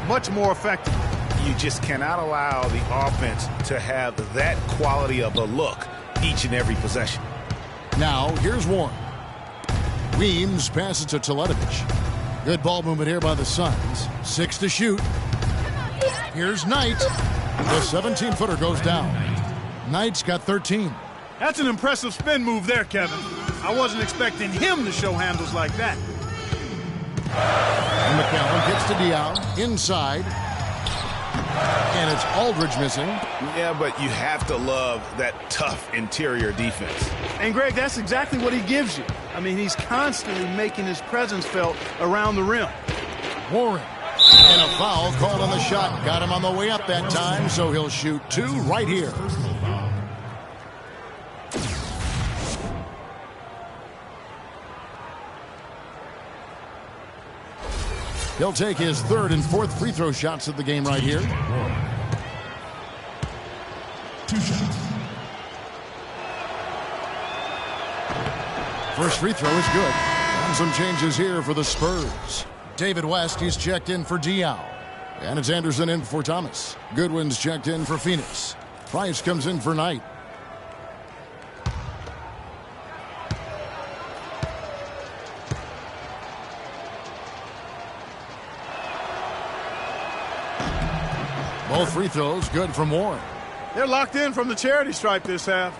much more effectively. You just cannot allow the offense to have that quality of a look each and every possession. Now, here's Warren. Weems passes to Teletovic. Good ball movement here by the Suns. 6 to shoot. Here's Knight. The 17-footer goes down. Knight's got 13. That's an impressive spin move there, Kevin. I wasn't expecting him to show handles like that. And McCallum gets to Diaw. Inside. And it's Aldridge missing. Yeah, but you have to love that tough interior defense. And, Greg, that's exactly what he gives you. I mean, he's constantly making his presence felt around the rim. Warren. And a foul called on the shot. Got him on the way up that time, so he'll shoot 2 right here. He'll take his 3rd and 4th free throw shots of the game right here. 2 shots. First free throw is good. And some changes here for the Spurs. David West, he's checked in for Diaw. And it's Anderson in for Thomas. Goodwin's checked in for Phoenix. Price comes in for Knight. Both free throws good from Warren. They're locked in from the charity stripe this half.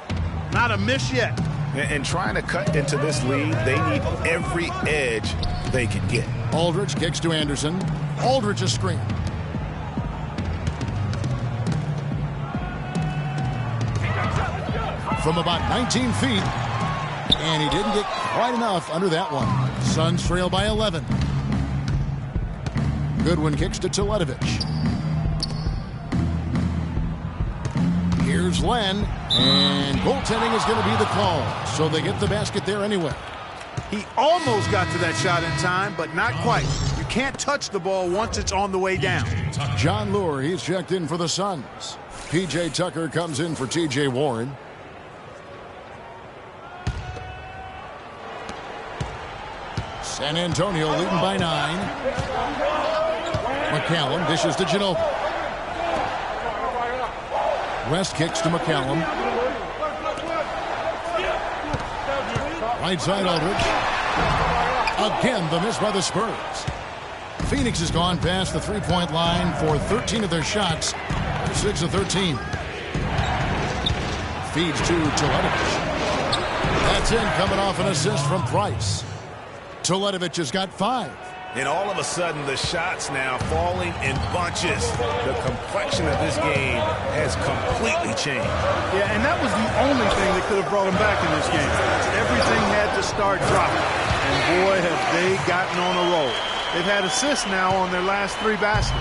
Not a miss yet. And trying to cut into this lead, they need every edge they can get. Aldridge kicks to Anderson. Aldridge a screen. From about 19 feet. And he didn't get quite enough under that one. Suns trail by 11. Goodwin kicks to Teletovic. Here's Len. And goaltending is going to be the call. So they get the basket there anyway. He almost got to that shot in time, but not quite. You can't touch the ball once it's on the way down. John Lure, he's checked in for the Suns. P.J. Tucker comes in for T.J. Warren. San Antonio leading by 9. McCallum dishes to Ginobili. West kicks to McCallum. Right side Aldridge. Again, the miss by the Spurs. Phoenix has gone past the three-point line for 13 of their shots. 6 of 13. Feeds to Teletovic. That's in, coming off an assist from Price. Teletovic has got 5. And all of a sudden, the shots now falling in bunches. The complexion of this game has completely changed. Yeah, and that was the only thing that could have brought him back in this game. Everything had to start dropping. And boy, have they gotten on a roll. They've had assists now on their last 3 baskets.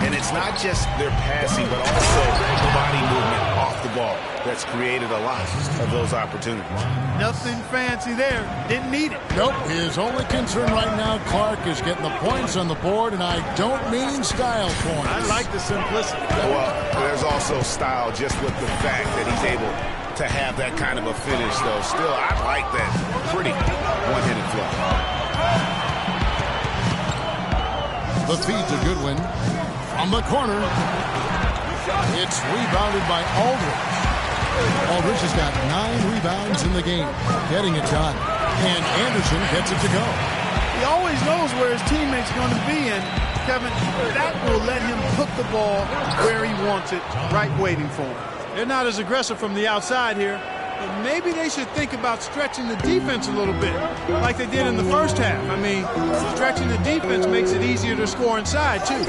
And it's not just their passing, but also the body movement off the ball that's created a lot of those opportunities. Nothing fancy there. Didn't need it. Nope. His only concern right now, Clark, is getting the points on the board, and I don't mean style points. I like the simplicity. Well, there's also style just with the fact that he's able to have that kind of a finish, though. Still, I like that pretty one-handed flow. The feed to Goodwin. From the corner. It's rebounded by Aldridge. Aldridge has got 9 rebounds in the game. Getting it done. And Anderson gets it to go. He always knows where his teammate's going to be, and Kevin, that will let him put the ball where he wants it, right waiting for him. They're not as aggressive from the outside here, but maybe they should think about stretching the defense a little bit, like they did in the first half. I mean, stretching the defense makes it easier to score inside, too.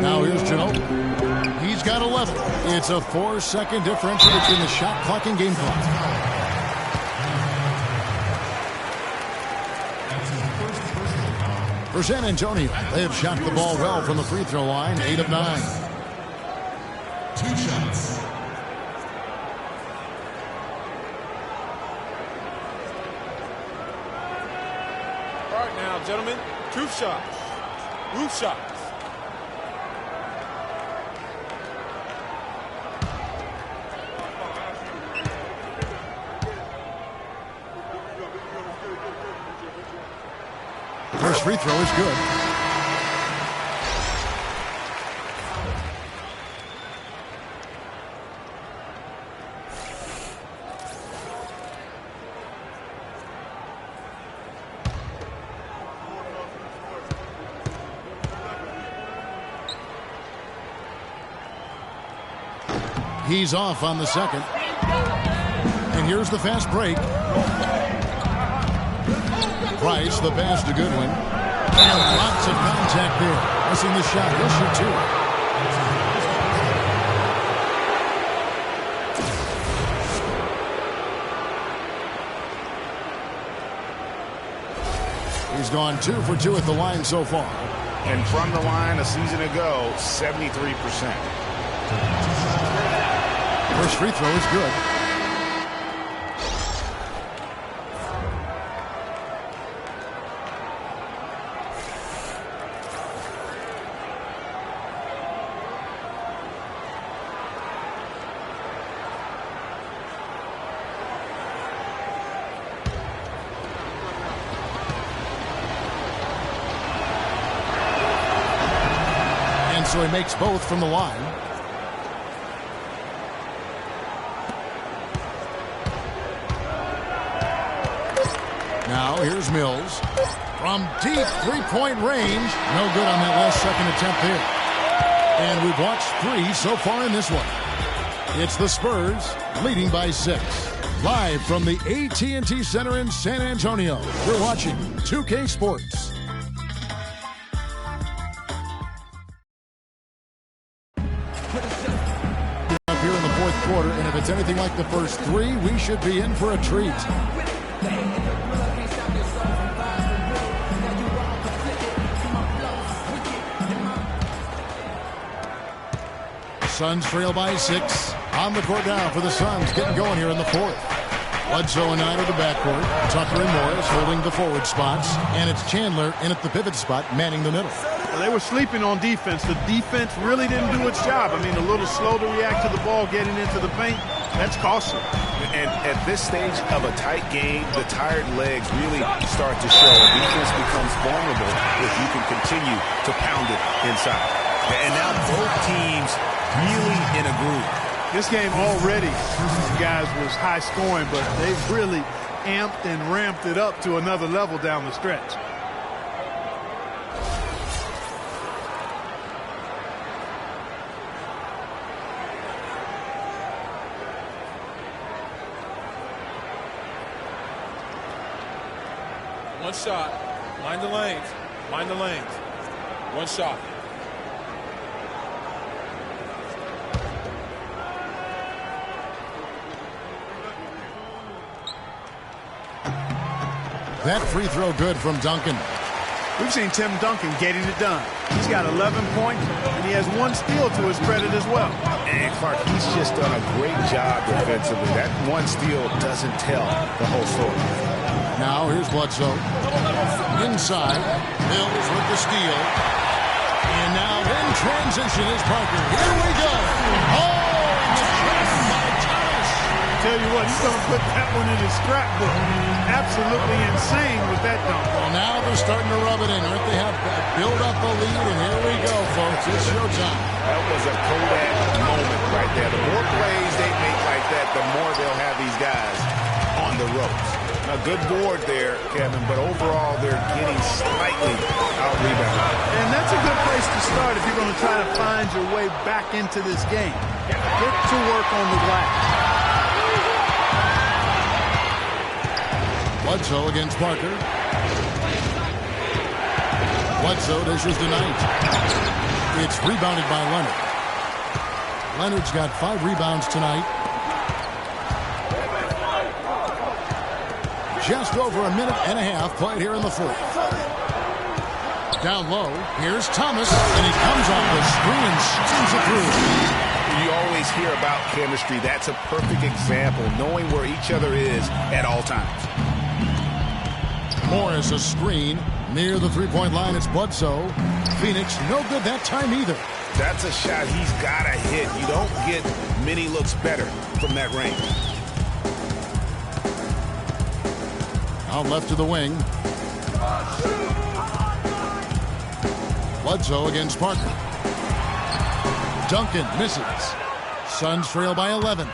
Now here's Ginobili. He's got 11. It's a 4-second differential between the shot clock and game clock. For San Antonio, they have shot the ball well from the free throw line, 8 of 9. 2 shots. All right now, gentlemen, 2 shots. Roof shots. First free throw is good. He's off on the second. And here's the fast break. Price, the pass to Goodwin. And lots of contact there. Missing the shot. He'll shoot two. He's gone 2 for 2 at the line so far. And from the line a season ago, 73%. First free throw is good. And so he makes both from the line. Now here's Mills from deep three-point range. No good on that last second attempt there. And we've watched 3 so far in this one. It's the Spurs leading by 6. Live from the AT&T Center in San Antonio, you're watching 2K Sports. Up here in the fourth quarter, and if it's anything like the first 3, we should be in for a treat. Suns trail by 6. On the court now for the Suns, getting going here in the fourth. Bledsoe and Knight at the backcourt. Tucker and Morris holding the forward spots. And it's Chandler in at the pivot spot, manning the middle. Well, they were sleeping on defense. The defense really didn't do its job. I mean, a little slow to react to the ball getting into the paint. That's costly. And at this stage of a tight game, the tired legs really start to show. Defense becomes vulnerable if you can continue to pound it inside. And now both teams really in a groove. This game already, guys, was high scoring, but they've really amped and ramped it up to another level down the stretch. One shot. Mind the lanes. Mind the lanes. One shot. That free throw good from Duncan. We've seen Tim Duncan getting it done. He's got 11 points, and he has 1 steal to his credit as well. And Clark, he's just done a great job defensively. That 1 steal doesn't tell the whole story. Now here's Bledsoe. Inside. Mills with the steal. And now in transition is Parker. Here we go. Oh, and the trap by Thomas. Tell you what, he's going to put that one in his scrapbook. Absolutely insane with that dunk. Well, now they're starting to rub it in, aren't they? Have build up a lead, and here we go, folks. It's showtime. That was a Kodak moment right there. The more plays they make like that, the more they'll have these guys on the ropes. A good board there, Kevin, but overall they're getting slightly out-rebounded. And that's a good place to start if you're going to try to find your way back into this game. Get to work on the glass. Bledsoe against Parker. Bledsoe dishes to Knight. It's rebounded by Leonard. Leonard's got 5 rebounds tonight. Just over a minute and a half played here in the fourth. Down low, here's Thomas, and he comes off the screen and steams it through. You always hear about chemistry. That's a perfect example, knowing where each other is at all times. Morris a screen near the three-point line. It's Bledsoe. Phoenix no good that time either. That's a shot he's got to hit. You don't get many looks better from that range. Out left to the wing. Bledsoe against Parker. Duncan misses. Suns trail by 11.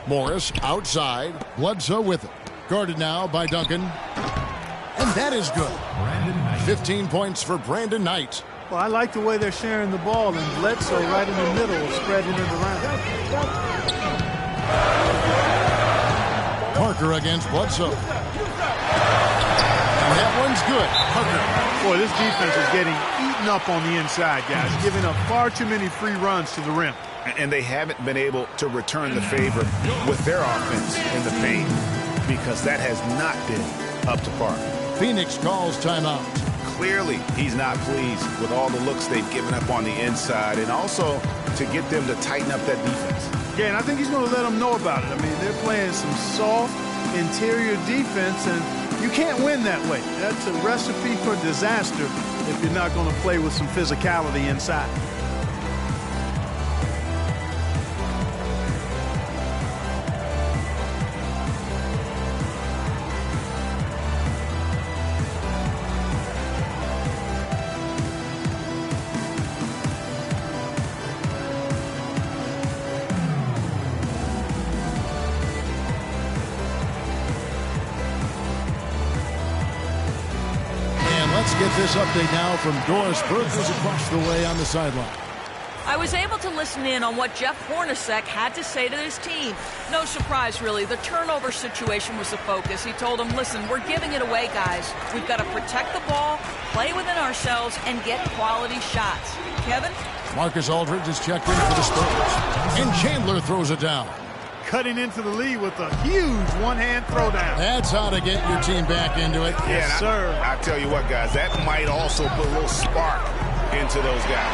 Morris outside. Bledsoe with it. Guarded now by Duncan. And that is good. 15 points for Brandon Knight. Well, I like the way they're sharing the ball, and Bledsoe right in the middle, spreading it around. Parker against Bledsoe. And that one's good. Parker. Boy, this defense is getting eaten up on the inside, guys, giving up far too many free runs to the rim. And they haven't been able to return the favor with their offense in the paint because that has not been up to par. Phoenix calls timeout. Clearly, he's not pleased with all the looks they've given up on the inside and also to get them to tighten up that defense. Yeah, and I think he's going to let them know about it. I mean, they're playing some soft interior defense, and you can't win that way. That's a recipe for disaster if you're not going to play with some physicality inside. Get this update now from Doris Burgers across the way on the sideline. I was able to listen in on what Jeff Hornacek had to say to his team. No surprise, really. The turnover situation was the focus. He told them, listen, we're giving it away, guys. We've got to protect the ball, play within ourselves, and get quality shots. Kevin? Marcus Aldridge is checked in for the Spurs. And Chandler throws it down. Cutting into the lead with a huge one-hand throwdown. That's how to get your team back into it. Yes, sir. I tell you what, guys, that might also put a little spark into those guys.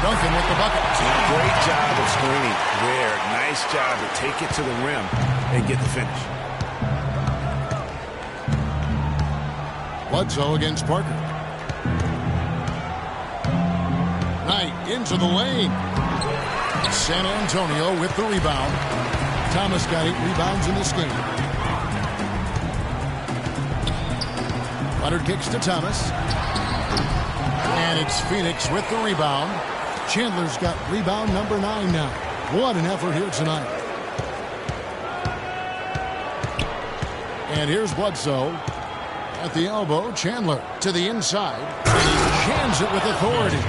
Duncan with the bucket. Great job of screening there. Nice job to take it to the rim and get the finish. Bledsoe against Parker. Knight into the lane. San Antonio with the rebound. Thomas got 8 rebounds in this game. Leonard kicks to Thomas. And it's Phoenix with the rebound. Chandler's got rebound number 9 now. What an effort here tonight. And here's Bledsoe. At the elbow, Chandler to the inside. And he jams it with authority.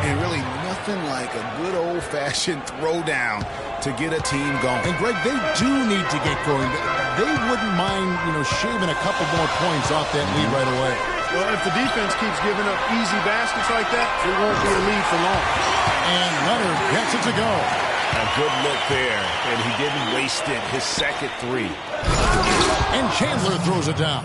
And really nothing like a good old-fashioned throwdown to get a team going. And, Greg, they do need to get going. They wouldn't mind, shaving a couple more points off that lead right away. Well, if the defense keeps giving up easy baskets like that, it won't be a lead for long. And Leonard gets it to go. A good look there, and he didn't waste it. His second three. And Chandler throws it down.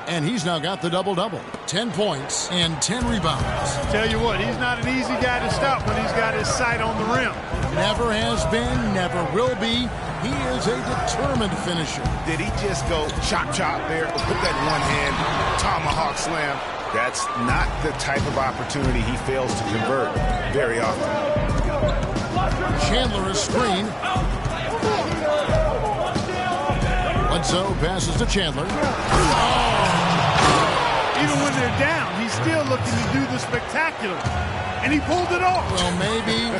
And he's now got the double-double. 10 points and 10 rebounds. Tell you what, he's not an easy guy to stop when he's got his sight on the rim. Never has been, never will be. He is a determined finisher. Did he just go chop there, put that one-hand tomahawk slam? That's not the type of opportunity he fails to convert very often. Chandler is screened. Bledsoe passes to Chandler. Even when they're down, he's still looking to do the spectacular. And he pulled it off. Well, maybe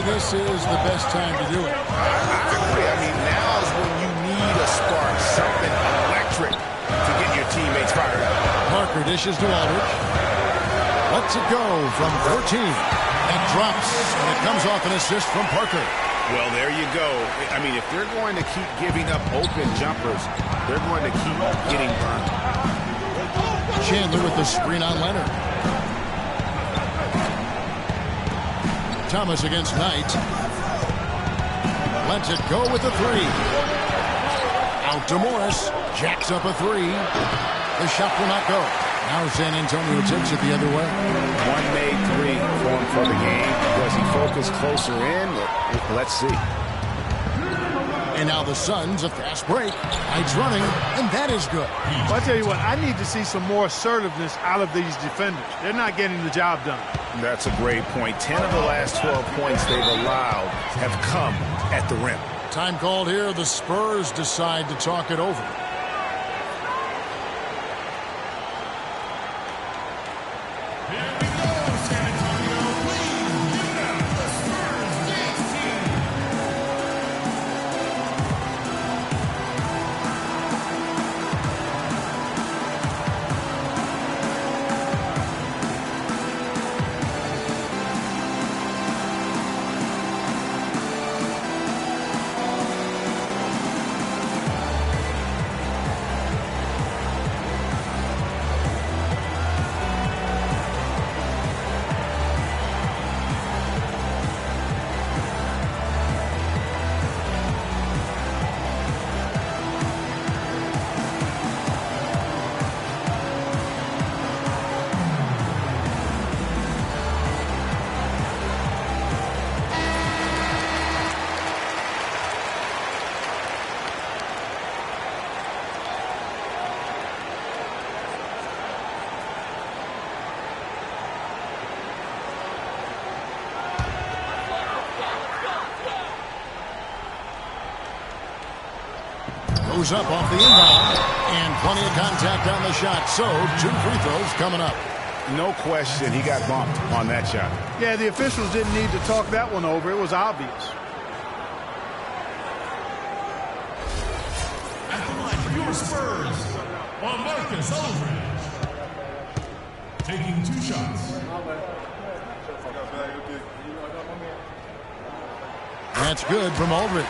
this is the best time to do it. I agree. I mean, now is when you need a spark, something electric to get your teammates fired up. Parker dishes to Aldridge. Lets it go from 14. And drops. And it comes off an assist from Parker. Well, there you go. I mean, if they're going to keep giving up open jumpers, they're going to keep getting burned. Chandler with the screen on Leonard. Thomas against Knight. Lets it go with the 3. Out to Morris. Jacks up a 3. The shot will not go. Now San Antonio takes it the other way. One made 3 for him for the game. Does he focus closer in? Let's see. And now the Suns, a fast break. Knight's running, and that is good. Well, I tell you what, I need to see some more assertiveness out of these defenders. They're not getting the job done. That's a great point. 10 of the last 12 points they've allowed have come at the rim. Time called here. The Spurs decide to talk it over. Goes up off the inbound. And plenty of contact on the shot. So 2 free throws coming up. No question he got bumped on that shot. Yeah, the officials didn't need to talk that one over. It was obvious. At the line for your Spurs, Marcus Aldridge. Taking 2 shots. That's good from Aldridge.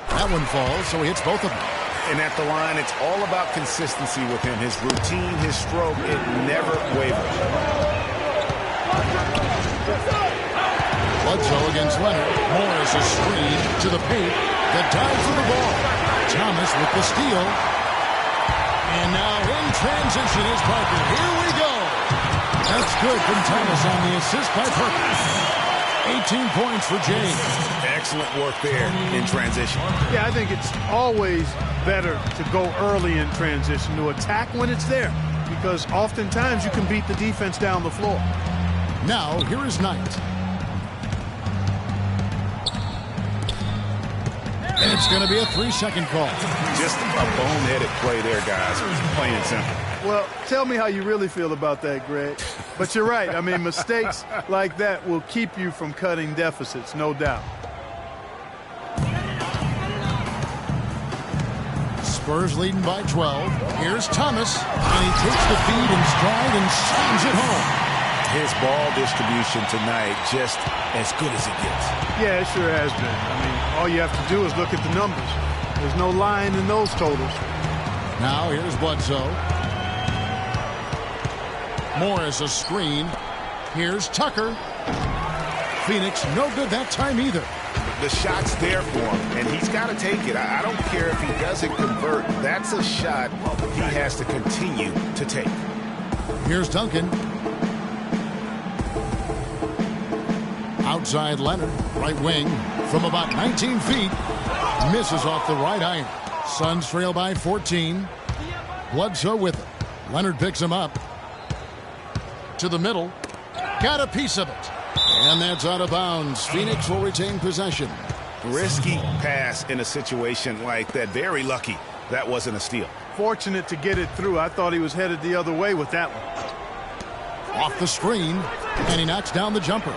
That one falls, so he hits both of them. And at the line, it's all about consistency with him. His routine, his stroke, it never wavers. Bledsoe against Leonard. Morris a screen to the paint. The dive for the ball. Thomas with the steal. And now in transition is Parker. Here we go. That's good from Thomas on the assist by Parker. 18 points for James. Excellent work there in transition. Yeah, I think it's always better to go early in transition, to attack when it's there, because oftentimes you can beat the defense down the floor. Now, here is Knight. And it's going to be a 3-second call. Just a boneheaded play there, guys. Plain and simple. Well, tell me how you really feel about that, Greg. But you're right. I mean, mistakes like that will keep you from cutting deficits, no doubt. Spurs leading by 12. Here's Thomas, and he takes the feed in stride and slams it home. His ball distribution tonight just as good as it gets. Yeah, it sure has been. I mean, all you have to do is look at the numbers. There's no lying in those totals. Now here's Bledsoe. Morris a screen. Here's Tucker. Phoenix no good that time either. The shot's there for him, and he's got to take it. I don't care if he doesn't convert. That's a shot he has to continue to take. Here's Duncan. Outside Leonard, right wing, from about 19 feet. Misses off the right iron. Suns trail by 14. Bledsoe with it. Leonard picks him up. To the middle. Got a piece of it. And that's out of bounds. Phoenix will retain possession. Risky pass in a situation like that. Very lucky that wasn't a steal. Fortunate to get it through. I thought he was headed the other way with that one. Off the screen. And he knocks down the jumper.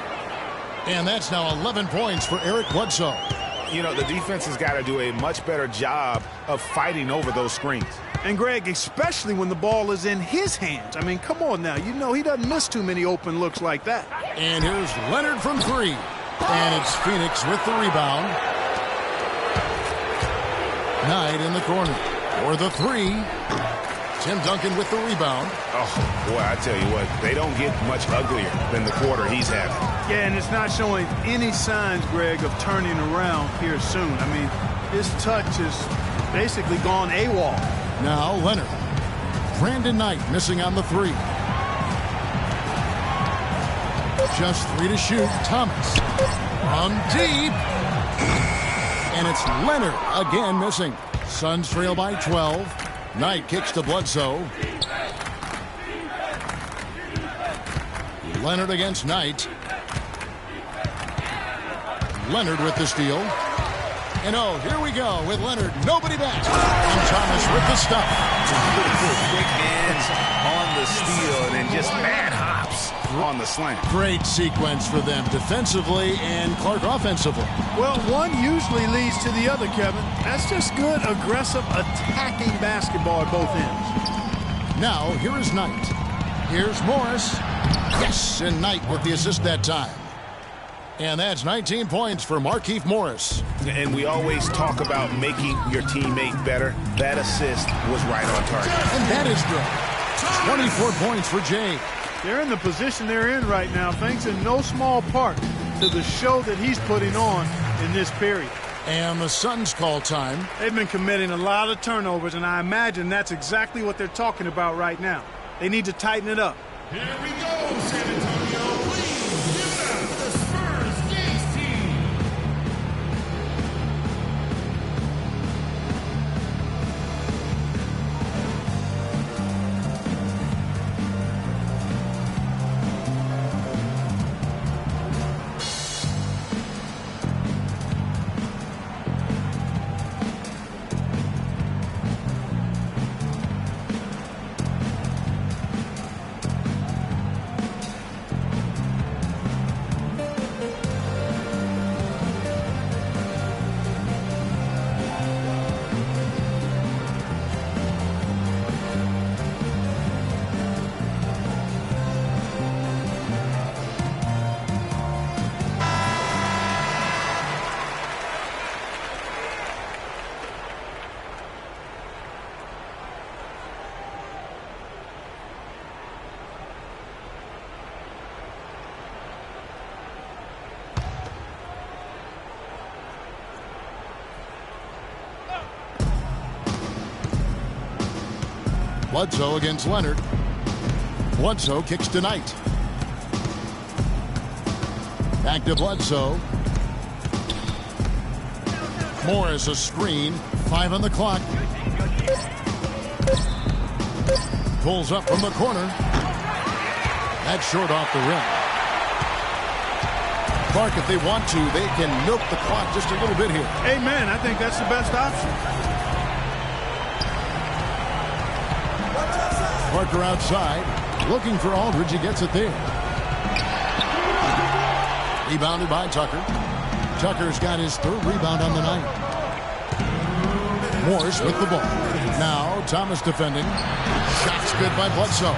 And that's now 11 points for Eric Bledsoe. You know, the defense has got to do a much better job of fighting over those screens. And, Greg, especially when the ball is in his hands. I mean, come on now. You know he doesn't miss too many open looks like that. And here's Leonard from 3. And it's Phoenix with the rebound. Knight in the corner for the 3. Tim Duncan with the rebound. Oh, boy, I tell you what, they don't get much uglier than the quarter he's having. Yeah, and it's not showing any signs, Greg, of turning around here soon. I mean, his touch is basically gone AWOL. Now Leonard. Brandon Knight missing on the 3. Just 3 to shoot. Thomas from deep. And it's Leonard again missing. Suns trail by 12. Knight kicks to Bledsoe. Leonard against Knight. Leonard with the steal. And oh, here we go with Leonard. Nobody back. And Thomas with the stop. Quick hands on the steal and then just mad hops on the slant. Great sequence for them defensively and Clark offensively. Well, one usually leads to the other, Kevin. That's just good, aggressive, attacking basketball at both ends. Now, here is Knight. Here's Morris. Yes, and Knight with the assist that time. And that's 19 points for Markieff Morris. And we always talk about making your teammate better. That assist was right on target. And that is good. 24 points for Jay. They're in the position they're in right now, thanks in no small part to the show that he's putting on in this period. And the Suns call time. They've been committing a lot of turnovers, and I imagine that's exactly what they're talking about right now. They need to tighten it up. Here we go, San Antonio. Bledsoe against Leonard. Bledsoe kicks to Knight. Back to Bledsoe. Morris a screen. 5 on the clock. Pulls up from the corner. That's short off the rim. Clark, if they want to, they can milk the clock just a little bit here. Amen. I think that's the best option. Parker outside. Looking for Aldridge. He gets it there. Rebounded by Tucker. Tucker's got his 3rd rebound on the night. Morris with the ball. Now Thomas defending. Shots good by Bledsoe.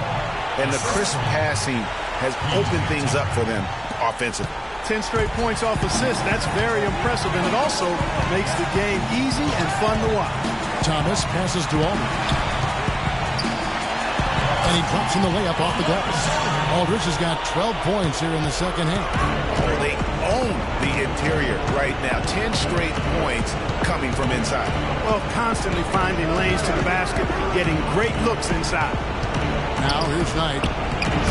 And the crisp passing has opened things up for them offensively. 10 straight points off assists. That's very impressive, and it also makes the game easy and fun to watch. Thomas passes to Aldridge. And he drops in the layup off the glass. Aldridge has got 12 points here in the second half. They own the interior right now. 10 straight points coming from inside. Well, constantly finding lanes to the basket, getting great looks inside. Now here's Knight.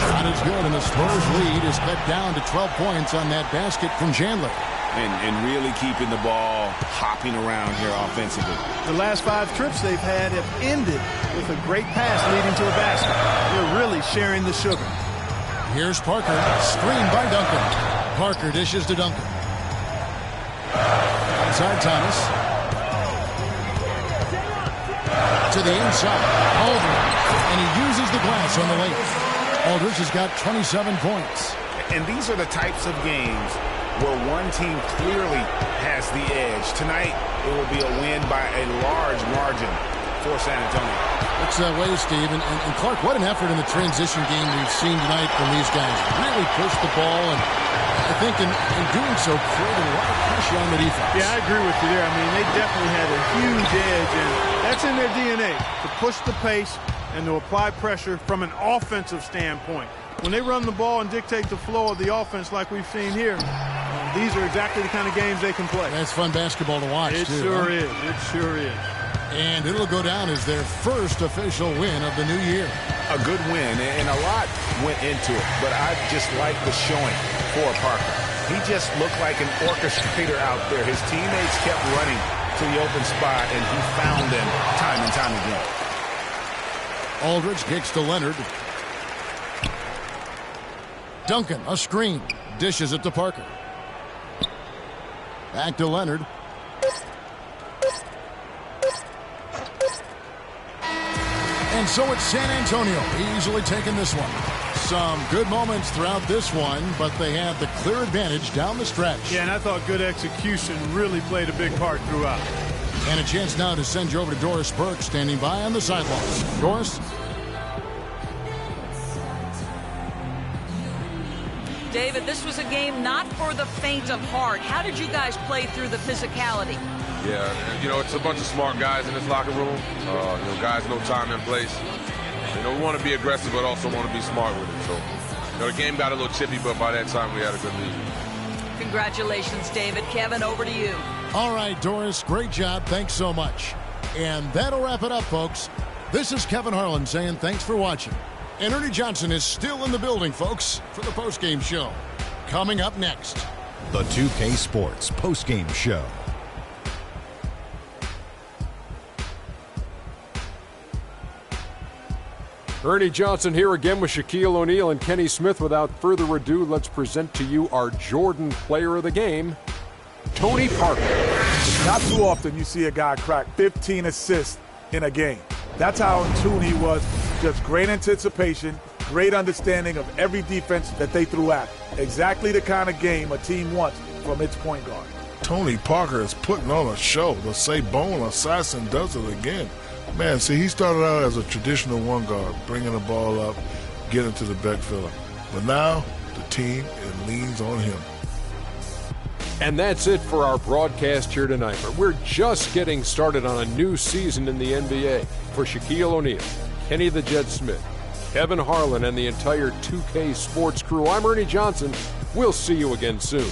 Shot is good, and the Spurs lead is cut down to 12 points on that basket from Chandler. And really keeping the ball hopping around here offensively. The last 5 trips they've had have ended with a great pass leading to a basket. They're really sharing the sugar. Here's Parker, screened by Duncan. Parker dishes to Duncan. Inside Thomas. To the inside. Aldridge. And he uses the glass on the layup. Aldridge has got 27 points. And these are the types of games where one team clearly has the edge. Tonight, it will be a win by a large margin for San Antonio. Looks that way, Steve. And Clark, what an effort in the transition game we've seen tonight from these guys. Really pushed the ball, and I think in doing so, created a lot of pressure on the defense. Yeah, I agree with you there. I mean, they definitely had a huge edge, and that's in their DNA, to push the pace and to apply pressure from an offensive standpoint. When they run the ball and dictate the flow of the offense like we've seen here, these are exactly the kind of games they can play. That's fun basketball to watch, It too. sure is. It sure is. And it'll go down as their first official win of the new year. A good win, and a lot went into it, but I just like the showing for Parker. He just looked like an orchestrator out there. His teammates kept running to the open spot, and he found them time and time again. Aldridge kicks to Leonard. Duncan, a screen. Dishes it to Parker. Back to Leonard. And so it's San Antonio easily taking this one. Some good moments throughout this one, but they have the clear advantage down the stretch. Yeah, and I thought good execution really played a big part throughout. And a chance now to send you over to Doris Burke, standing by on the sidelines. Doris? David, this was a game not for the faint of heart. How did you guys play through the physicality? Yeah, it's a bunch of smart guys in this locker room. Guys know time and place. We want to be aggressive, but also want to be smart with it. So, the game got a little chippy, but by that time we had a good lead. Congratulations, David. Kevin, over to you. All right, Doris, great job. Thanks so much. And that'll wrap it up, folks. This is Kevin Harlan saying thanks for watching. And Ernie Johnson is still in the building, folks, for the postgame show. Coming up next. The 2K Sports postgame show. Ernie Johnson here again with Shaquille O'Neal and Kenny Smith. Without further ado, let's present to you our Jordan Player of the Game, Tony Parker. Not too often you see a guy crack 15 assists in a game. That's how in tune he was. Just great anticipation, great understanding of every defense that they threw at. Exactly the kind of game a team wants from its point guard. Tony Parker is putting on a show. The Sabone Assassin does it again. Man, see, he started out as a traditional one guard, bringing the ball up, getting to the back filler. But now the team leans on him. And that's it for our broadcast here tonight. But we're just getting started on a new season in the NBA. For Shaquille O'Neal, Kenny the Jet Smith, Kevin Harlan, and the entire 2K Sports crew, I'm Ernie Johnson. We'll see you again soon.